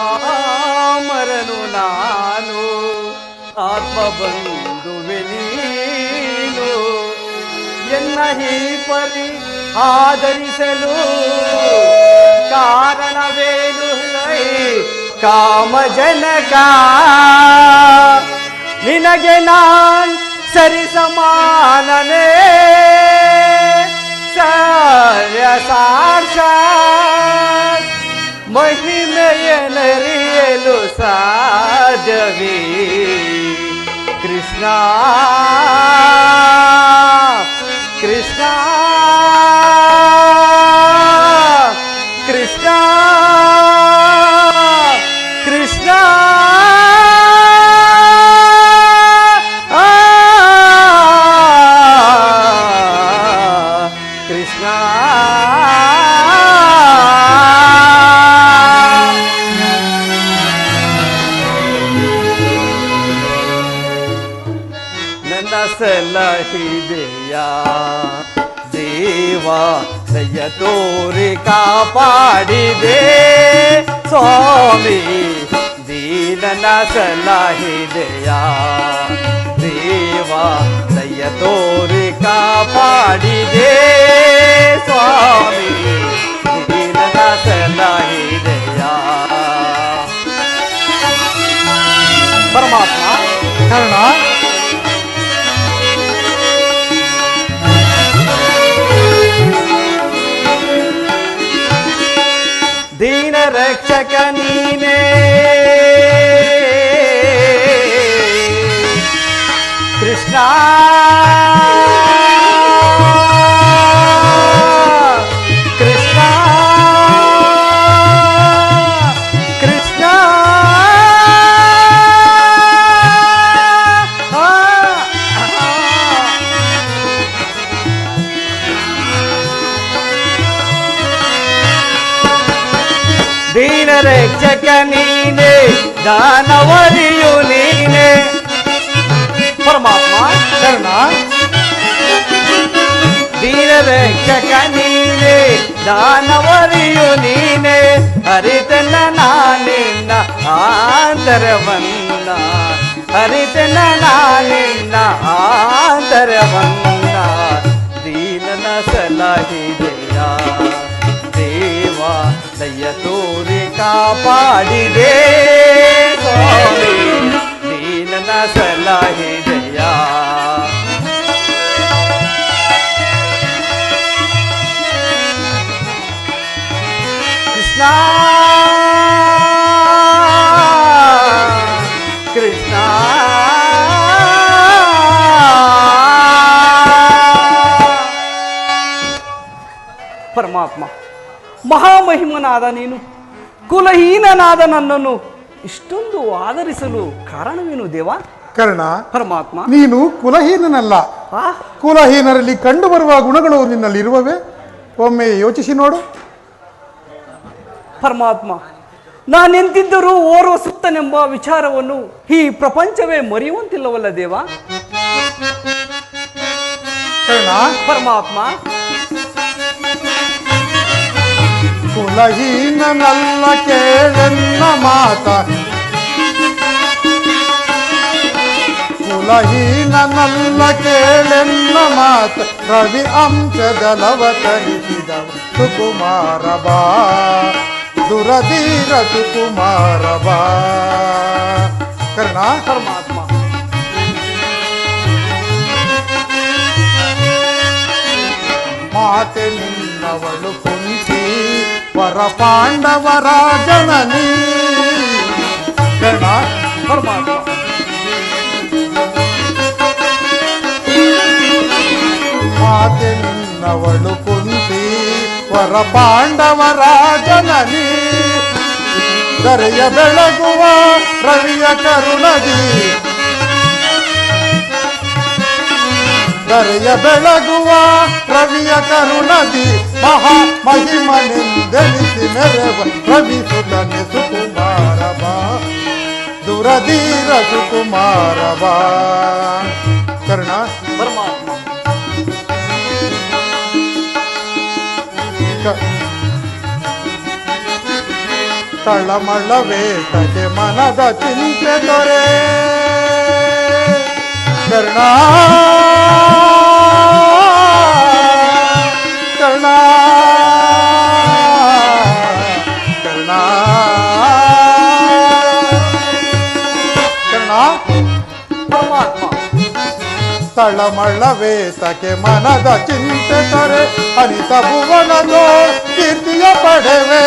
ಪಾಮರನು ನಾನು ಆತ್ಮಬಂಧುವೆ ನೀನು ಎನ್ನ ಈ ಪರಿ ಆಧರಿಸಲು ಕಾರಣವೇನು ಕಾಮಜನಕ ನಿನಗೆ ನಾನ್ ಸರಿ ಸಮಾನನೇ ಸಾರ್ಯ ಸಾಕ್ಷಾತ್ ಮಹಿಮೆಯನರಿಯಲು ಸಾಧ್ಯವೇ ಕೃಷ್ಣ ಕೃಷ್ಣ ಕೃಷ್ಣ ಕೃಷ್ಣ ಕೃಷ್ಣ ನನ್ನ ಸಲಹಿದೆಯ ದೇವಾ ದಯ ತೋರಿ ಕಾಪಾಡಿದೆ ಸ್ವಾಮಿ ದೀನನ ಸಲಹಿದೆಯ ದೇವಾ ದಯ ತೋರಿ ಕಾಪಾಡಿದೆ ಸ್ವಾಮಿ ದೀನನ ಸಲಹಿದೆಯ ಪರಮಾತ್ಮ ಕಾರಣ ದೀನ ರಕ್ಷಕ ನೀನೇ ಕೃಷ್ಣ ಕೃಷ್ಣ ಕೃಷ್ಣ ದೀನ ರಕ್ಷಕ ನೀನೆ ದಾನವರಿಯು ನೀನೆ ಪರಮಾತ್ಮ ಕಾರಣ ದೀನ ರಕ್ಷಕ ನೀನೆ ದಾನವರಿಯು ನೀನೆ ಹರಿತನ ನಾನಿನ್ನ ಆಂತರವನ್ನ ಹರಿತನ ನಾನಿನ್ನ ಆಂತರವನ್ನ ದೀನನ ಸಲಹಿದೆಯ ದೇವಾ ದಯ ತೋರಿ ಕಾಪಾಡಿದೆ ಸ್ವಾಮಿ ದೀನನ ಸಲಹಿದೆಯ ಕೃಷ್ಣ ಕೃಷ್ಣ ಪರಮಾತ್ಮ ಮಹಾಮಹಿಮನಾದ ನೀನು ಕುಲಹೀನನಾದ ನನ್ನನ್ನು ಇಷ್ಟೊಂದು ಆದರಿಸಲು ಕಾರಣವೇನು ದೇವ ಕರ್ಣ ಪರಮಾತ್ಮ ನೀನು ಕುಲಹೀನನಲ್ಲ. ಕುಲಹೀನರಲ್ಲಿ ಕಂಡು ಬರುವ ಗುಣಗಳು ನಿನ್ನಲ್ಲಿ ಇರುವವೇ? ಒಮ್ಮೆ ಯೋಚಿಸಿ ನೋಡು. ಪರಮಾತ್ಮ ನಾನೆಂತಿದ್ದರೂ ಓರ್ವ ಸುತ್ತನೆಂಬ ವಿಚಾರವನ್ನು ಈ ಪ್ರಪಂಚವೇ ಮರೆಯುವಂತಿಲ್ಲವಲ್ಲ ದೇವ ಕರ್ಣ ಪರಮಾತ್ಮ ಕುಲಹೀನನಲ್ಲ ಕೇಳೆನ್ನ ಮಾತ ಕುಲಹೀನನಲ್ಲ ಕೇಳೆನ್ನ ಮಾತ ರವಿ ಅಂಶದಲವತರಿಸಿದ ಸುಕುಮಾರ ಬಾ ದುರಧೀರ ಸುಕುಮಾರ ಬಾ ಕರ್ಣ ಪರಮಾತ್ಮ ಮಾತೆ ನಿನ್ನವಳು ಕುಂತಿ ವರ ಪಾಂಡವರ ಜನನಿ ಕರ್ಣ ಪರಮಾತ್ಮ ಮಾತೆ ನಿನ್ನವಳು ಕುಂತಿ ವರ ಪಾಂಡವರ ಜನನಿ ದರೆಯ ಬೆಳಗುವ ರವಿಯ ಕರುಣದಿ ದರೆಯ ಬೆಳಗುವ ರವಿಯ ಕರುಣದಿ ಮಹಾ ಮಹಿಮನೆಂದೆನಿಸಿ ಮೆರವ ರವಿ ಸುತನೆ ಸುಕುಮಾರ ಬಾ ದುರಧೀರ ಸುಕುಮಾರ ಬಾ ಕರ್ಣ ಪರಮಾತ್ಮ ತಳ್ಳಮಳ್ಳವೇ ತಗೆ ಮನದ ಚಿಂತೆ ದೊರೆ ಕರ್ಣ ಕರ್ಣ ಕರ್ಣ ಕರ್ಣ ಪರಮಾತ್ಮ ತಳಮಳ್ಳವೇ ತಕೆ ಮನದ ಚಿಂತೆ ತೊರೆ ಅನಿತ ಭುವನದೋ ಕೀರ್ತಿಯ ಪಡೆವೆ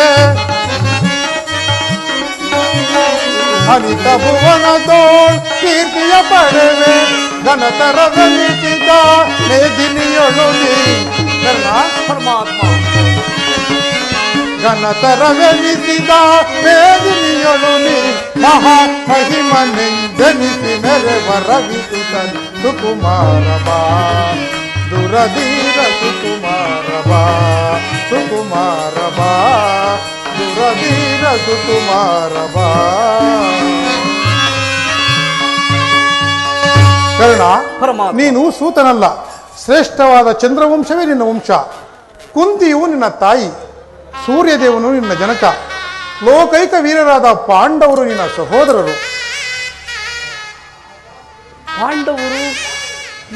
ಅನಿತ ಭುವನದೋ ಕೀರ್ತಿಯ ಪಡೆವೆ ಘನತರವೆನಿಸಿದ ಮೇದಿನಿಯೊಳು ನೀ ಕರ್ಣ ಪರಮಾತ್ಮ ಘನತರವೆನಿಸಿದ ಮೇದಿನಿಯೊಳು ನೀ ಮಹಾ ಮಹಿಮನೆಂದೆನಿಸಿ ಮೆರೆವ ರವಿಸುತ ಸುಕುಮಾರ ಬಾ ದುರಧೀರ ಸುಕುಮಾರ ಬಾ ಸುಕುಮಾರ ಬಾ ದುರಧೀರ ಸುಕುಮಾರ ಬಾ ಕರ್ಣ ಪರಮಾತ್ಮ ನೀನು ಸೂತನಲ್ಲ, ಶ್ರೇಷ್ಠವಾದ ಚಂದ್ರವಂಶವೇ ನಿನ್ನ ವಂಶ. ಕುಂತಿಯು ನಿನ್ನ ತಾಯಿ, ಸೂರ್ಯದೇವನು ನಿನ್ನ ಜನಕ, ಲೋಕೈಕ ವೀರರಾದ ಪಾಂಡವರು ನಿನ್ನ ಸಹೋದರರು. ಪಾಂಡವರು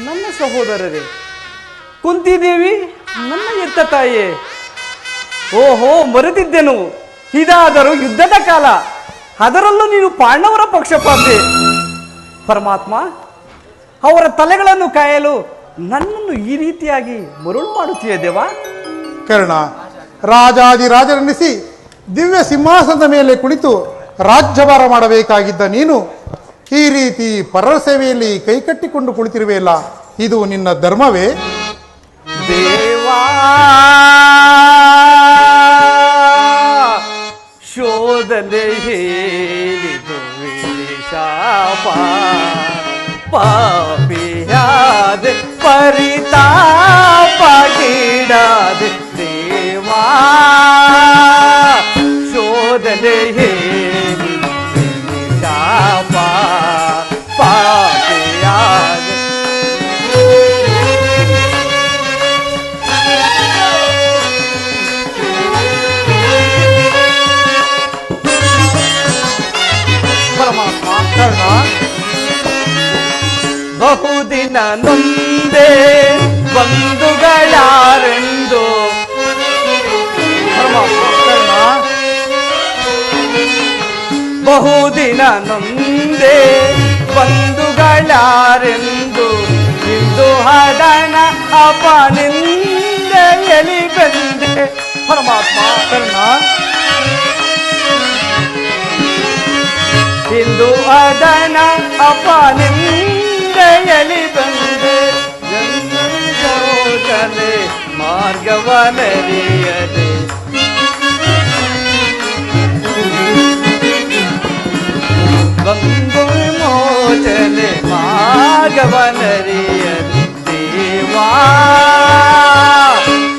ನನ್ನ ಸಹೋದರರೇ, ಕುಂತಿದೇವಿ ನನ್ನ ಎತ್ತ ತಾಯಿಯೇ. ಓಹೋ, ಮರೆತಿದ್ದೆನು. ಇದಾದರೂ ಯುದ್ಧದ ಕಾಲ, ಅದರಲ್ಲೂ ನೀನು ಪಾಂಡವರ ಪಕ್ಷಪಾತಿ. ಪರಮಾತ್ಮ, ಅವರ ತಲೆಗಳನ್ನು ಕಾಯಲು ನನ್ನನ್ನು ಈ ರೀತಿಯಾಗಿ ಮರುಳು ಮಾಡುತ್ತೀಯ ದೇವ? ಕರ್ಣ, ರಾಜಾದಿರಾಜರೆನಿಸಿ ದಿವ್ಯ ಸಿಂಹಾಸನದ ಮೇಲೆ ಕುಳಿತು ರಾಜ್ಯಭಾರ ಮಾಡಬೇಕಾಗಿದ್ದ ನೀನು ಈ ರೀತಿ ಪರರ ಸೇವೆಯಲ್ಲಿ ಕೈಕಟ್ಟಿಕೊಂಡು ಕುಳಿತಿರುವೆಯಲ್ಲ, ಇದು ನಿನ್ನ ಧರ್ಮವೇ? ದೇವಾ ಶೋಧನೆ ಹೇಳಿದು ಶಾಪ, ಪಾಪಿಯಾದೆ ಪರಿತಾಪಗೀಡಾದೆ ದೇವಾ. ಶೋಧನೆ ಹೇಳಿದು ಶಾಪ, ಪಾಪಿಯಾದೆ ಪರಮಾತ್ಮ. ಕರ್ಣ, ಬಹುದಿನ ನೊಂದೆ ಬಂಧುಗಳಾರೆಂದು. ಪರಮಾತ್ಮ. ಕರ್ಣ, ಬಹುದಿನ ನೊಂದೆ ಬಂಧುಗಳಾರೆಂದು ಇಂದು ಹಡನ ಅಪನಿಂದ ಎಲಿ ಬಂದೆ. ಪರಮಾತ್ಮ. ಕರ್ಣ, ಇಂದು ಹಡನ ಅಪನಿಂದ ಎಲಿ ಬಂದೆ. ಜನರೇ ಮಾರ್ಗವನರಿಯದೆ ಬಂಧು ವಿಮೋಚನೆ ಮಾರ್ಗವನರಿಯದೆ ದೇವಾ.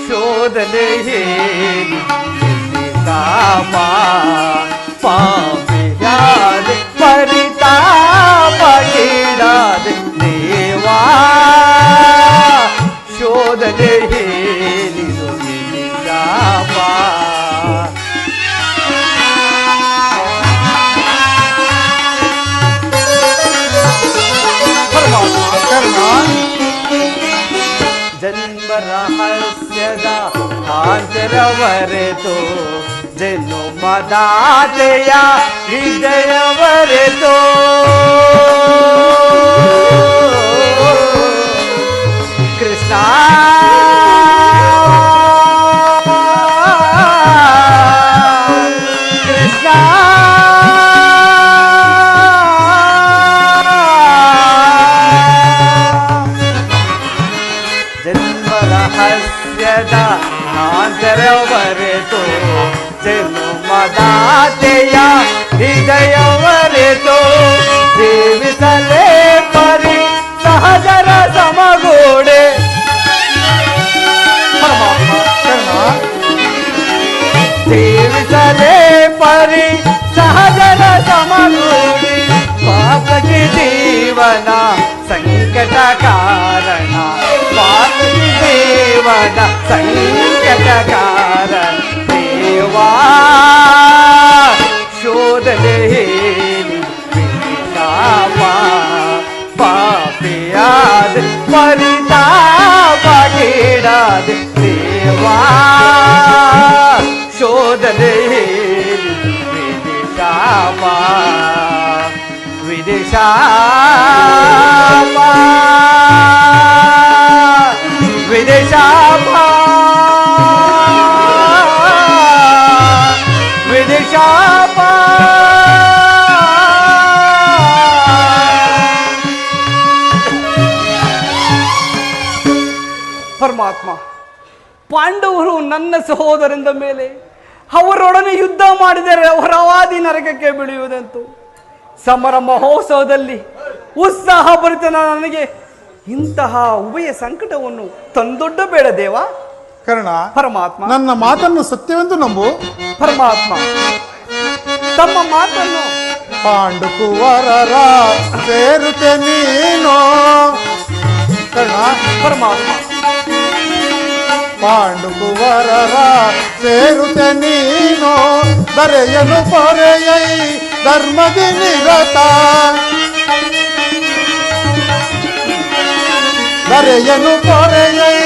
ಶೋಧನೆ ಹೇಳಿ ಕಾಮ, ಪಾಪಿಯಾದೆ ಪರಿತಾಪಗೀಡಾದೆ ದೇವಾ. ಶೋಧನೆ ಹೇಳಿದು ಶಾಪ. ಪರಮಾತ್ಮ. ಕರ್ಣ, ಜನ್ಮ ರಹಸ್ಯದ ಆಂತರವರೆತು ಜನ್ಮದಾತೆಯ ಹೃದಯವರೆತು ಕೃಷ್ಣ. ಕೃಷ್ಣ ಜನ್ಮ ರಹಸ್ಯದ ಆಂತರವರೆತು ಜನ್ಮದಾತೆಯ ಹೃದಯವರೆತು ಸೇವಿಸಲೇ ಪರಿ ಸಹಜರ ಸಮಗೂಡೆ. ಪರಮಾತ್ಮ. ಕರ್ಣ, ಸೇವಿಸಲೇ ಪರಿ ಸಹಜರ ಸಮಗೂಡಿ ಪಾಪಕಿ ಜೀವನ ಸಂಕಟ ಕಾರಣ. ಪಾಪಕಿ ಜೀವನ ಸಂಕಟ ಕಾರಣ ದೇವಾ. ದೇವಾ ಶೋಧನೆ ವಿದೇಶಾಪ ವಿದೇಶಾಪ ವಿದೇಶಾಪ ವಿದೇಶಾಪ ಪರಮಾತ್ಮ, ಪಾಂಡವರು ನನ್ನ ಸಹೋದರನ ಮೇಲೆ ಅವರೊಡನೆ ಯುದ್ಧ ಮಾಡಿದರೆ ಅವರ ಅವಾದಿ ನರಕಕ್ಕೆ ಬೀಳುವುದಂತೂ ಸಮರ ಮಹೋತ್ಸವದಲ್ಲಿ ಉತ್ಸಾಹ ಭರಿತನ ನನಗೆ ಇಂತಹ ಉಭಯ ಸಂಕಟವನ್ನು ತಂದೊಡ್ಡಬೇಡ ದೇವ. ಕರ್ಣ, ಪರಮಾತ್ಮ, ನನ್ನ ಮಾತನ್ನು ಸತ್ಯವೆಂದು ನಂಬು. ಪರಮಾತ್ಮ, ತಮ್ಮ ಮಾತನ್ನು ಪಾಂಡುಕುವರರ ಸೇರುತ್ತೆ ನೀನು. ಕರ್ಣ, ಪರಮಾತ್ಮ, ಪಾಂಡುಕುವರರ ಸೇರುತ್ತೆ ನೀನು. ದರೆಯನು ಪೊರೆಯೈ ಧರ್ಮದಿ ನಿರತ, ದರೆಯನು ಪೊರೆಯೈ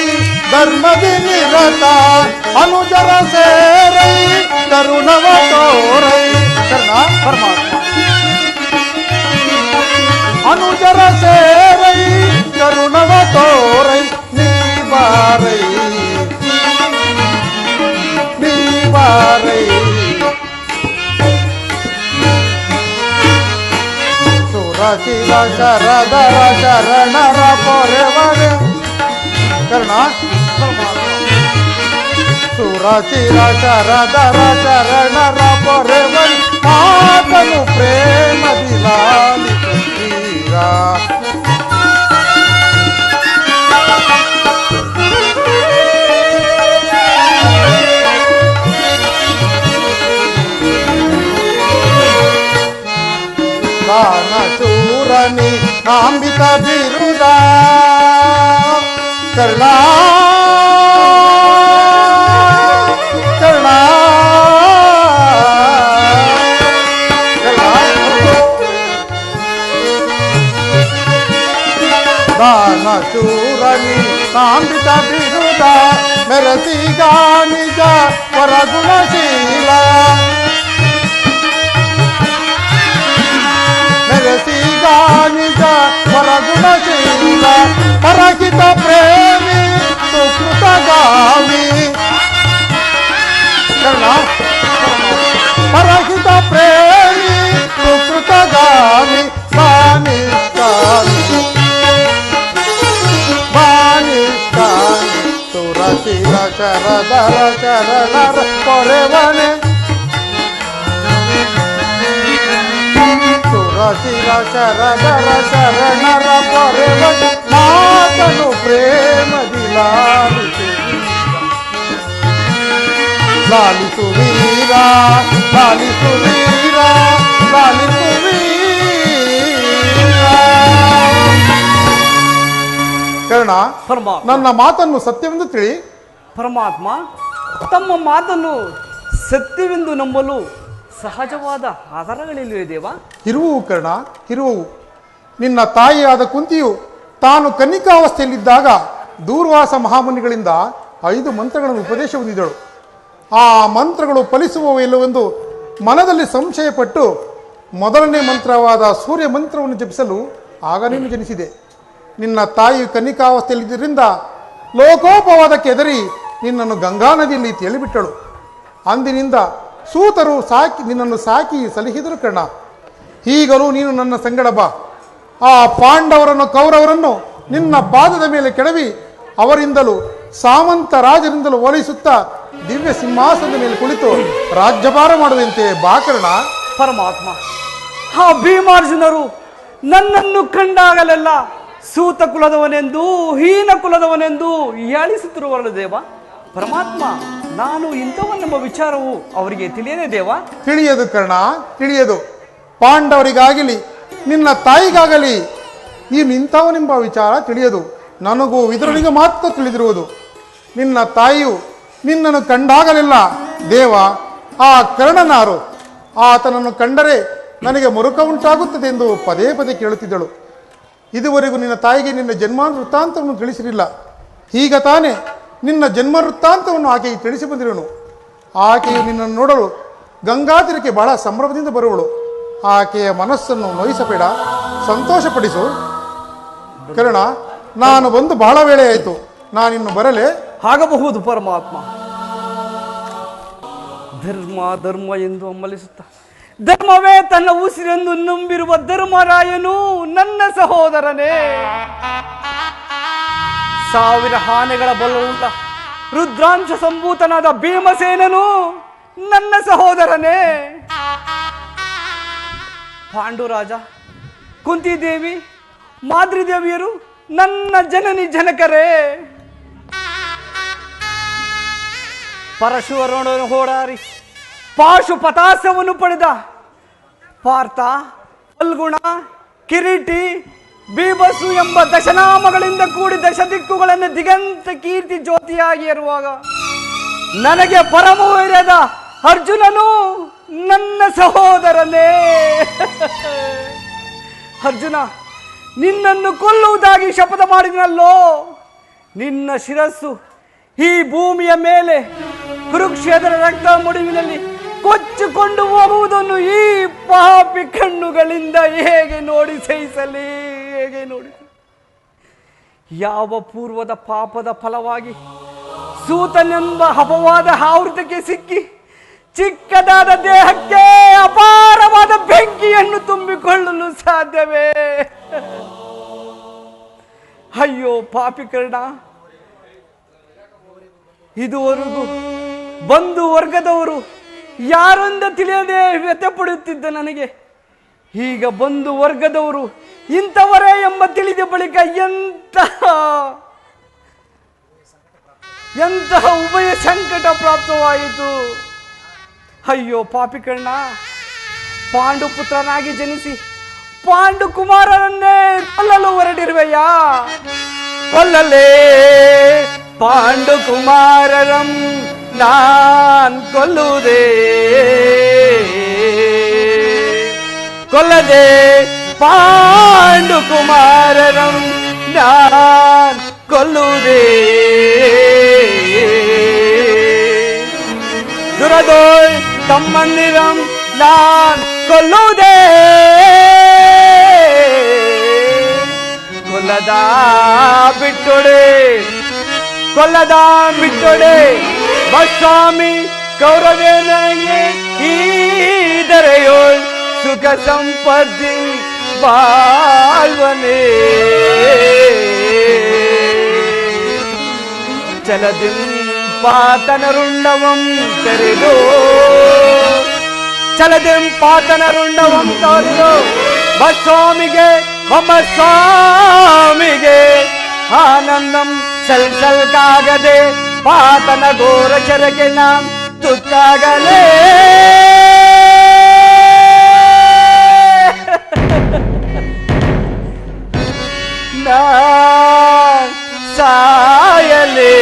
ಧರ್ಮದಿ ನಿರತ. ಅನುಜರ ಸೇರೈ ಕರುಣವ ತೋರೈ. ಕರ್ಣ, ಪರಮಾತ್ಮ, ಅನುಜರ ಸೇರೈ ಕರುಣವ ತೋರೈ. ನೀ ಬಾರೈ ನೀ ಬಾರೈ. ಸುರಚಿರ ಶರದರ ಶರಣರ ಪೊರೆವರೆ. ಕರ್ಣ, ಸುರಚಿರ ಶರದರ ಶರಣರ ಪೊರೆವರೆ. ಮಾತನು ಪ್ರೇಮದಿ ಲಾಲಿಸುತ್ತೀರ. ದಾನಶೂರನಿ ನಾಂಬಿತ ಬಿರುದ. ಕರ್ಣ, ಕರ್ಣ, ದಾನಶೂರನಿ ನಾಂಬಿತ ಬಿರುದ. ಮೆರಸಿಗ ನಿಜ ಪರಗುಣಶೀಲ. ಮೆರಸಿಗ ನಿಜ ಪರಗುಣಶೀಲ. ಪರಹಿತ ಪ್ರೇಮಿ ಸುಕೃತಗಾಮಿ. ಕರ್ಣ, ಪರಹಿತ ಪ್ರೇಮಿ ಸುಕೃತಗಾಮಿ. ಬಾನಿಷ್ಠಾಮಿ ಬಾನಿಷ್ಠಾಮಿ. ಸುರಚಿರ ಶರದರ ಶರಣರ ಪೊರೆವನೆ. ಸುರಚಿರ ಶರದರ ಶರಣರ ಪೊರೆವನೆ. ಮಾತನು ಪ್ರೇಮದಿ ಲಾಲಿಸು ವೀರ, ಲಾಲಿಸು ವೀರ, ಲಾಲಿಸು ವೀರ. ಕರ್ಣ, ಪರಮಾತ್ಮ, ನನ್ನ ಮಾತನ್ನು ಸತ್ಯವೆಂದು ತಿಳಿ. ಪರಮಾತ್ಮ, ತಮ್ಮ ಮಾತನ್ನು ಸತ್ಯವೆಂದು ನಂಬಲು ಸಹಜವಾದ ಆಧಾರಗಳಿಲ್ಲವೇ ದೇವ? ಇರುವವು ಕರ್ಣ, ಇರುವವು. ನಿನ್ನ ತಾಯಿಯಾದ ಕುಂತಿಯು ತಾನು ಕನ್ನಿಕಾವಸ್ಥೆಯಲ್ಲಿದ್ದಾಗ ದೂರ್ವಾಸ ಮಹಾಮುನಿಗಳಿಂದ 5 ಮಂತ್ರಗಳನ್ನು ಉಪದೇಶ ಹೊಂದಿದಳು. ಆ ಮಂತ್ರಗಳು ಫಲಿಸುವವು ಇಲ್ಲವೆಂದು ಮನದಲ್ಲಿ ಸಂಶಯಪಟ್ಟು ಮೊದಲನೇ ಮಂತ್ರವಾದ ಸೂರ್ಯ ಮಂತ್ರವನ್ನು ಜಪಿಸಲು ಆಗ ನೀನು ಜನಿಸಿದೆ. ನಿನ್ನ ತಾಯಿ ಕನ್ನಿಕಾವಸ್ಥೆಯಲ್ಲಿದ್ದರಿಂದ ಲೋಕೋಪವಾದಕ್ಕೆ ಎದರಿ ನಿನ್ನನ್ನು ಗಂಗಾ ನದಿಯಲ್ಲಿ ತೇಲಿಬಿಟ್ಟಳು. ಅಂದಿನಿಂದ ಸೂತರು ನಿನ್ನನ್ನು ಸಾಕಿ ಸಲಹಿದರು ಕರ್ಣ. ಈಗಲೂ ನೀನು ನನ್ನ ಸಂಗಡ ಬಾ. ಆ ಪಾಂಡವರನ್ನು ಕೌರವರನ್ನು ನಿನ್ನ ಪಾದದ ಮೇಲೆ ಕೆಡವಿ ಅವರಿಂದಲೂ ಸಾಮಂತ ರಾಜರಿಂದಲೂ ಓಲೈಸುತ್ತಾ ದಿವ್ಯ ಸಿಂಹಾಸನದ ಮೇಲೆ ಕುಳಿತು ರಾಜ್ಯಭಾರ ಮಾಡುವಂತೆ ಬಾ ಕರ್ಣ. ಪರಮಾತ್ಮ, ಆ ಭೀಮಾರ್ಜುನರು ನನ್ನನ್ನು ಕಂಡಾಗಲೆಲ್ಲ ಸೂತ ಕುಲದವನೆಂದು ಹೀನ ಕುಲದವನೆಂದು ಹೀಯಾಳಿಸುತ್ತಿರುವಲ್ಲ ದೇವ. ಪರಮಾತ್ಮ, ನಾನು ಇಂಥವನ್ನೆಂಬ ವಿಚಾರವು ಅವರಿಗೆ ತಿಳಿಯದೇ ದೇವ? ತಿಳಿಯದು ಕರ್ಣ, ತಿಳಿಯದು. ಪಾಂಡವರಿಗಾಗಲಿ ನಿನ್ನ ತಾಯಿಗಾಗಲಿ ಈ ನಿಂತವನೆಂಬ ವಿಚಾರ ತಿಳಿಯದು. ನನಗೂ ವಿದುರನಿಗೆ ಮಾತ್ರ ತಿಳಿದಿರುವುದು. ನಿನ್ನ ತಾಯಿಯು ನಿನ್ನನ್ನು ಕಂಡಾಗಲೆಲ್ಲ ದೇವ, ಆ ಕರ್ಣನಾರು, ಆತನನ್ನು ಕಂಡರೆ ನನಗೆ ಮರುಕ ಉಂಟಾಗುತ್ತದೆ ಎಂದು ಪದೇ ಪದೇ ಕೇಳುತ್ತಿದ್ದಳು. ಇದುವರೆಗೂ ನಿನ್ನ ತಾಯಿಗೆ ನಿನ್ನ ಜನ್ಮಾಂತ ವೃತ್ತಾಂತವನ್ನು ತಿಳಿಸಿರಲಿಲ್ಲ. ಈಗ ತಾನೇ ನಿನ್ನ ಜನ್ಮ ವೃತ್ತಾಂತವನ್ನು ಆಕೆಗೆ ತಿಳಿಸಿ ಬಂದಿರುವನು. ಆಕೆಯು ನಿನ್ನನ್ನು ನೋಡಲು ಗಂಗಾತೀರಕ್ಕೆ ಬಹಳ ಸಂಭ್ರಮದಿಂದ ಬರುವಳು. ಆಕೆಯ ಮನಸ್ಸನ್ನು ನೋಯಿಸಬೇಡ, ಸಂತೋಷಪಡಿಸು. ಕರ್ಣ, ನಾನು ಬಂದು ಬಹಳ ವೇಳೆ ಆಯಿತು, ನಾನಿನ್ನು ಬರಲೇ? ಆಗಬಹುದು ಪರಮಾತ್ಮ. ಧರ್ಮ ಧರ್ಮ ಎಂದು ಹಮ್ಮಲಿಸುತ್ತ ಧರ್ಮವೇ ತನ್ನ ಉಸಿರೆಂದು ನಂಬಿರುವ ಧರ್ಮರಾಯನು ನನ್ನ ಸಹೋದರನೇ. 1000 ಆನೆಗಳ ಬಲವುಳ್ಳ ರುದ್ರಾಂಶ ಸಂಭೂತನಾದ ಭೀಮಸೇನನು ನನ್ನ ಸಹೋದರನೇ. ಪಾಂಡುರಾಜ, ಕುಂತಿದೇವಿ, ಮಾದ್ರಿದೇವಿಯರು ನನ್ನ ಜನನಿ ಜನಕರೇ. ಪರಶುವರನನ್ನು ಹೋರಾಡಿ ಪಾಶುಪತಾಸವನ್ನು ಪಡೆದ ಪಾರ್ಥ, ಫಲ್ಗುಣ, ಕಿರೀಟಿ, ಬೀಬಸು ಎಂಬ ದಶನಾಮಗಳಿಂದ ಕೂಡಿ ದಶ ದಿಕ್ಕುಗಳನ್ನು ದಿಗಂತ ಕೀರ್ತಿ ಜ್ಯೋತಿಯಾಗಿ ಇರುವಾಗ ನನಗೆ ಪರಮವೈರ್ಯದ ಅರ್ಜುನನು ನನ್ನ ಸಹೋದರನೇ. ಅರ್ಜುನ, ನಿನ್ನನ್ನು ಕೊಲ್ಲುವುದಾಗಿ ಶಪಥ ಮಾಡಿದನಲ್ಲೋ, ನಿನ್ನ ಶಿರಸ್ಸು ಈ ಭೂಮಿಯ ಮೇಲೆ ಕುರುಕ್ಷೇತ್ರ ರಕ್ತ ಮುಡಿವಿನಲ್ಲಿ ಕೊಚ್ಚಿಕೊಂಡು ಹೋಗುವುದನ್ನು ಈ ಪಾಪಿ ಕಣ್ಣುಗಳಿಂದ ಹೇಗೆ ನೋಡಿ ಸಹಿಸಲಿ, ಹೇಗೆ ನೋಡಿ? ಯಾವ ಪೂರ್ವದ ಪಾಪದ ಫಲವಾಗಿ ಸೂತನೆಂಬ ಅಪವಾದ ಆವೃತಕ್ಕೆ ಸಿಕ್ಕಿ ಚಿಕ್ಕದಾದ ದೇಹಕ್ಕೆ ಅಪಾರವಾದ ಬೆಂಕಿಯನ್ನು ತುಂಬಿಕೊಳ್ಳಲು ಸಾಧ್ಯವೇ? ಅಯ್ಯೋ ಪಾಪಿ ಕರ್ಣ, ಇದುವರೆಗೂ ಬಂಧು ವರ್ಗದವರು ಯಾರೊಂದ ತಿಳಿಯದೆ ವ್ಯಥೆ ಪಡುತ್ತಿದ್ದ ನನಗೆ ಈಗ ಬಂಧು ವರ್ಗದವರು ಇಂಥವರೇ ಎಂಬ ತಿಳಿದ ಬಳಿಕ ಎಂತಹ ಉಭಯ ಸಂಕಟ ಪ್ರಾಪ್ತವಾಯಿತು. ಅಯ್ಯೋ ಪಾಪಿ ಕರ್ಣ, ಪಾಂಡುಪುತ್ರನಾಗಿ ಜನಿಸಿ ಪಾಂಡು ಕುಮಾರರನ್ನೇ ಕೊಲ್ಲಲು ಹೊರಟಿರುವೆಯಾ? ಕೊಲ್ಲಲೇ ಪಾಂಡು ಕುಮಾರರಂ ನಾನ್ ಕೊಲ್ಲುವುದೇ? ಕೊಲ್ಲದೆ ಪಾಂಡು ಕುಮಾರರಂ ನಾನ್ ಕೊಲ್ಲುವುದೇ? ದುರದೋಯ್ ತಮ್ಮಂದಿರಂ ನಾನ್ ಕೊಲ್ಲುವುದೇ? ಕೊಲ್ಲದ ಬಿಟ್ಟೊಡೆ, ಕೊಲ್ಲದ ಬಿಟ್ಟೊಡೆ ಬಸ್ವಾಮಿ ಕೌರವೇನಗೆ ಈದರೆಯೋಳ್ ಸುಖ ಸಂಪತ್ತಿ ಬಾಳ್ವನೇ. ಚಲದಿಂ ಪಾತನರುಂಡವಂ ತೆರೆದು, ಚಲದಿಂ ಪಾತನರುಂಡವಂ ತೋರಿದು ಬಸ್ವಾಮಿಗೆ ಮಮ ಸ್ವಾಮಿಗೆ ಆನಂದಂ ಸಲ್ ಕಾಗದೆ ಪಾತನ ಘೋರ ಚರಗೆ ನಾಂ ತುತ್ತಾಗಲೇ. ಸಾಯಲೇ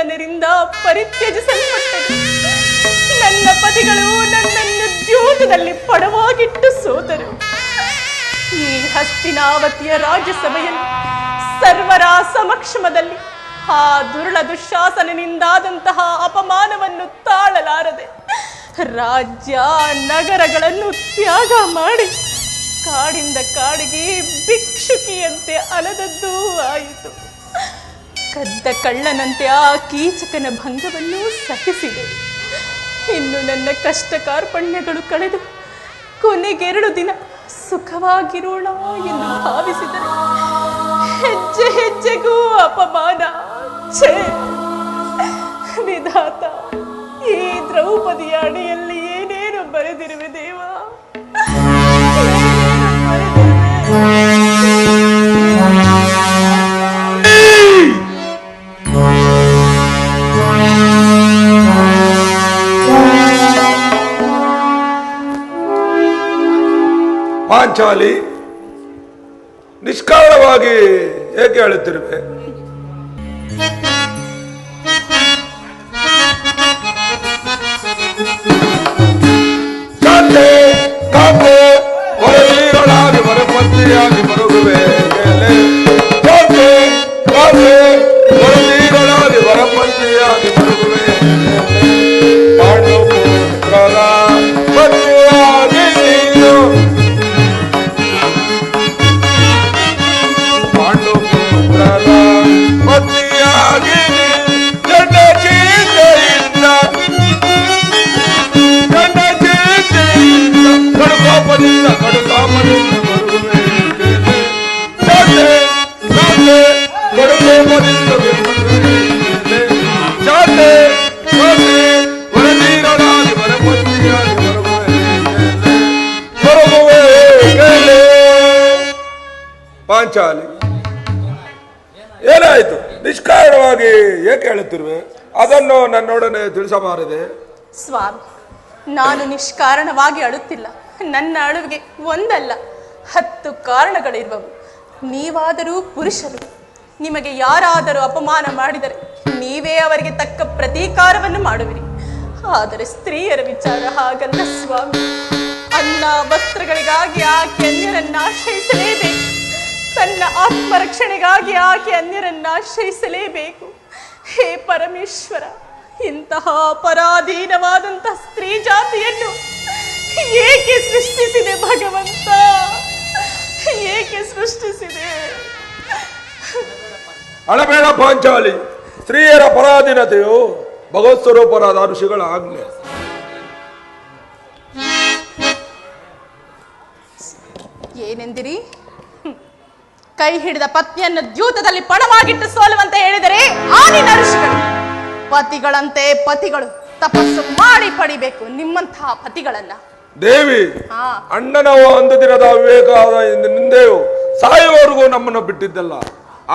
ಜನರಿಂದ ಪರಿತ್ಯಜಿಸಲ್ಪಟ್ಟರು. ನನ್ನ ಪತಿಗಳು ನನ್ನನ್ನು ದ್ಯೂತದಲ್ಲಿ ಪಡವಾಗಿಟ್ಟು ಸೋತರು. ಈ ಹಸ್ತಿನಾವತಿಯ ರಾಜ್ಯಸಭೆಯಲ್ಲಿ ಸರ್ವರ ಸಮಕ್ಷಮದಲ್ಲಿ ಆ ದುರುಳ ದುಶಾಸನನಿಂದಾದಂತಹ ಅಪಮಾನವನ್ನು ತಾಳಲಾರದೆ ರಾಜ್ಯ ನಗರಗಳನ್ನು ತ್ಯಾಗ ಮಾಡಿ ಕಾಡಿಂದ ಕಾಡಿಗೆ ಭಿಕ್ಷುಕಿಯಂತೆ ಅಲದದ್ದೂ ಆಯಿತು. ಕದ್ದ ಕಳ್ಳನಂತೆ ಆ ಕೀಚಕನ ಭಂಗವನ್ನು ಸಹಿಸಿದೆ. ಇನ್ನು ನನ್ನ ಕಷ್ಟ ಕಾರ್ಪಣ್ಯಗಳು ಕಳೆದು ಕೊನೆಗೆರಡು ದಿನ ಸುಖವಾಗಿರೋಣ ಎಂದು ಭಾವಿಸಿದರೆ ಹೆಜ್ಜೆ ಹೆಜ್ಜೆಗೂ ಅಪಮಾನ. ಛೇ ವಿಧಾತ, ಈ ದ್ರೌಪದಿಯ ಅಡಿಯಲ್ಲಿ ಏನೇನು ಬರೆದಿರುವೆ ದೇವ, ಪಾಂಚಾಲಿ, ನಿಷ್ಕಾರಣವಾಗಿ ಏಕೆ ಹೇಳುತ್ತಿರುವೆ? ಶಾಂತಿ ಕಾಂತೆ ಹೊರವೀರಳಾಗಿ ಹೊರಪಂಥಿಯಾಗಿ ಬರುವೆ. ಶಾಂತಿ ಕಾಂತೆ ಹೊರವೀರಳಾಗಿ ಹೊರಪಂಥಿಯಾಗಿ ಬರುವೆ. ಪಾಂಡುಪುತ್ರರ ಪತ್ನಿಯಾಗಿ ನೀನು ಪತ್ನಿಯಾಗಿ ಜನ ಚೀತೆಯಿಂದ ಕಡುಕಾಪದಿಂದ ಬರುವೆ. ಜಾತೆ ಜಾತೆ ಕಡುಕೋಪದಿಂದ ಜಾತೆ ಜಾತೆ ಹೊರನೀರಳಾಗಿ ಹೊರಪತ್ನಿಯಾಗಿ ಬರುವೆ. ಪಾಂಚಾಲಿ, ಏನಾಯ್ತು? ನಿಷ್ಕಾರಣವಾಗಿ ಏಕೆ ಹೇಳುತ್ತಿರುವೆ? ಅದನ್ನು ನನ್ನೊಡನೆ ತಿಳಿಸಬಾರದೆ? ಸ್ವಾಮಿ, ನಾನು ನಿಷ್ಕಾರಣವಾಗಿ ಅಳುತ್ತಿಲ್ಲ. ನನ್ನ ಅಳುವಿಗೆ ಒಂದಲ್ಲ 10 ಕಾರಣಗಳಿರುವವು. ನೀವಾದರೂ ಪುರುಷರು, ನಿಮಗೆ ಯಾರಾದರೂ ಅಪಮಾನ ಮಾಡಿದರೆ ನೀವೇ ಅವರಿಗೆ ತಕ್ಕ ಪ್ರತೀಕಾರವನ್ನು ಮಾಡುವಿರಿ. ಆದರೆ ಸ್ತ್ರೀಯರ ವಿಚಾರ ಹಾಗಲ್ಲ ಸ್ವಾಮಿ. ಅನ್ನ ವಸ್ತ್ರಗಳಿಗಾಗಿ ಆಕೆ ಅನ್ಯರನ್ನು ಆಶ್ರಯಿಸಲೇಬೇಕು. ತನ್ನ ಆತ್ಮರಕ್ಷಣೆಗಾಗಿ ಆಕೆ ಅನ್ಯರನ್ನು ಆಶ್ರಯಿಸಲೇಬೇಕು. ಹೇ ಪರಮೇಶ್ವರ, ಇಂತಹ ಪರಾಧೀನವಾದಂತಹ ಸ್ತ್ರೀ ಜಾತಿಯನ್ನು ಏಕೆ ಸೃಷ್ಟಿಸಿದೆ ಭಗವಂತ? ಏಕೆ ಸೃಷ್ಟಿಸಿದೆ? ಅಳಬೇಡ ಪಾಂಚಾಲಿ. ಸ್ತ್ರೀಯರ ಪರಾಧೀನತೆಯು ಭಗವತ್ ಸ್ವರೂಪರಾದ ಋಷಿಗಳ ಆಜ್ಞೆ. ಏನೆಂದಿರಿ? ಕೈ ಹಿಡಿದ ಪತ್ನಿಯನ್ನು ದ್ಯೂತದಲ್ಲಿ ಪಣವಾಗಿಟ್ಟು ಸೋಲುವಂತೆ ಹೇಳಿದರೆ ಆ ನಿನ್ನ ಋಷಿಗಳು ಪತಿಗಳಂತೆ ಪತಿಗಳು ತಪಸ್ಸು ಮಾಡಿ ಪಡಿಬೇಕು ನಿಮ್ಮಂತಹ ಪತಿಗಳನ್ನ. ದೇವಿ, ಅಣ್ಣನ ಒಂದು ದಿನದ ವಿವೇಕವಾದ ನಿಂದೆಯು ಸಾಯುವವರೆಗೂ ನಮ್ಮನ್ನು ಬಿಟ್ಟಿದ್ದಲ್ಲ.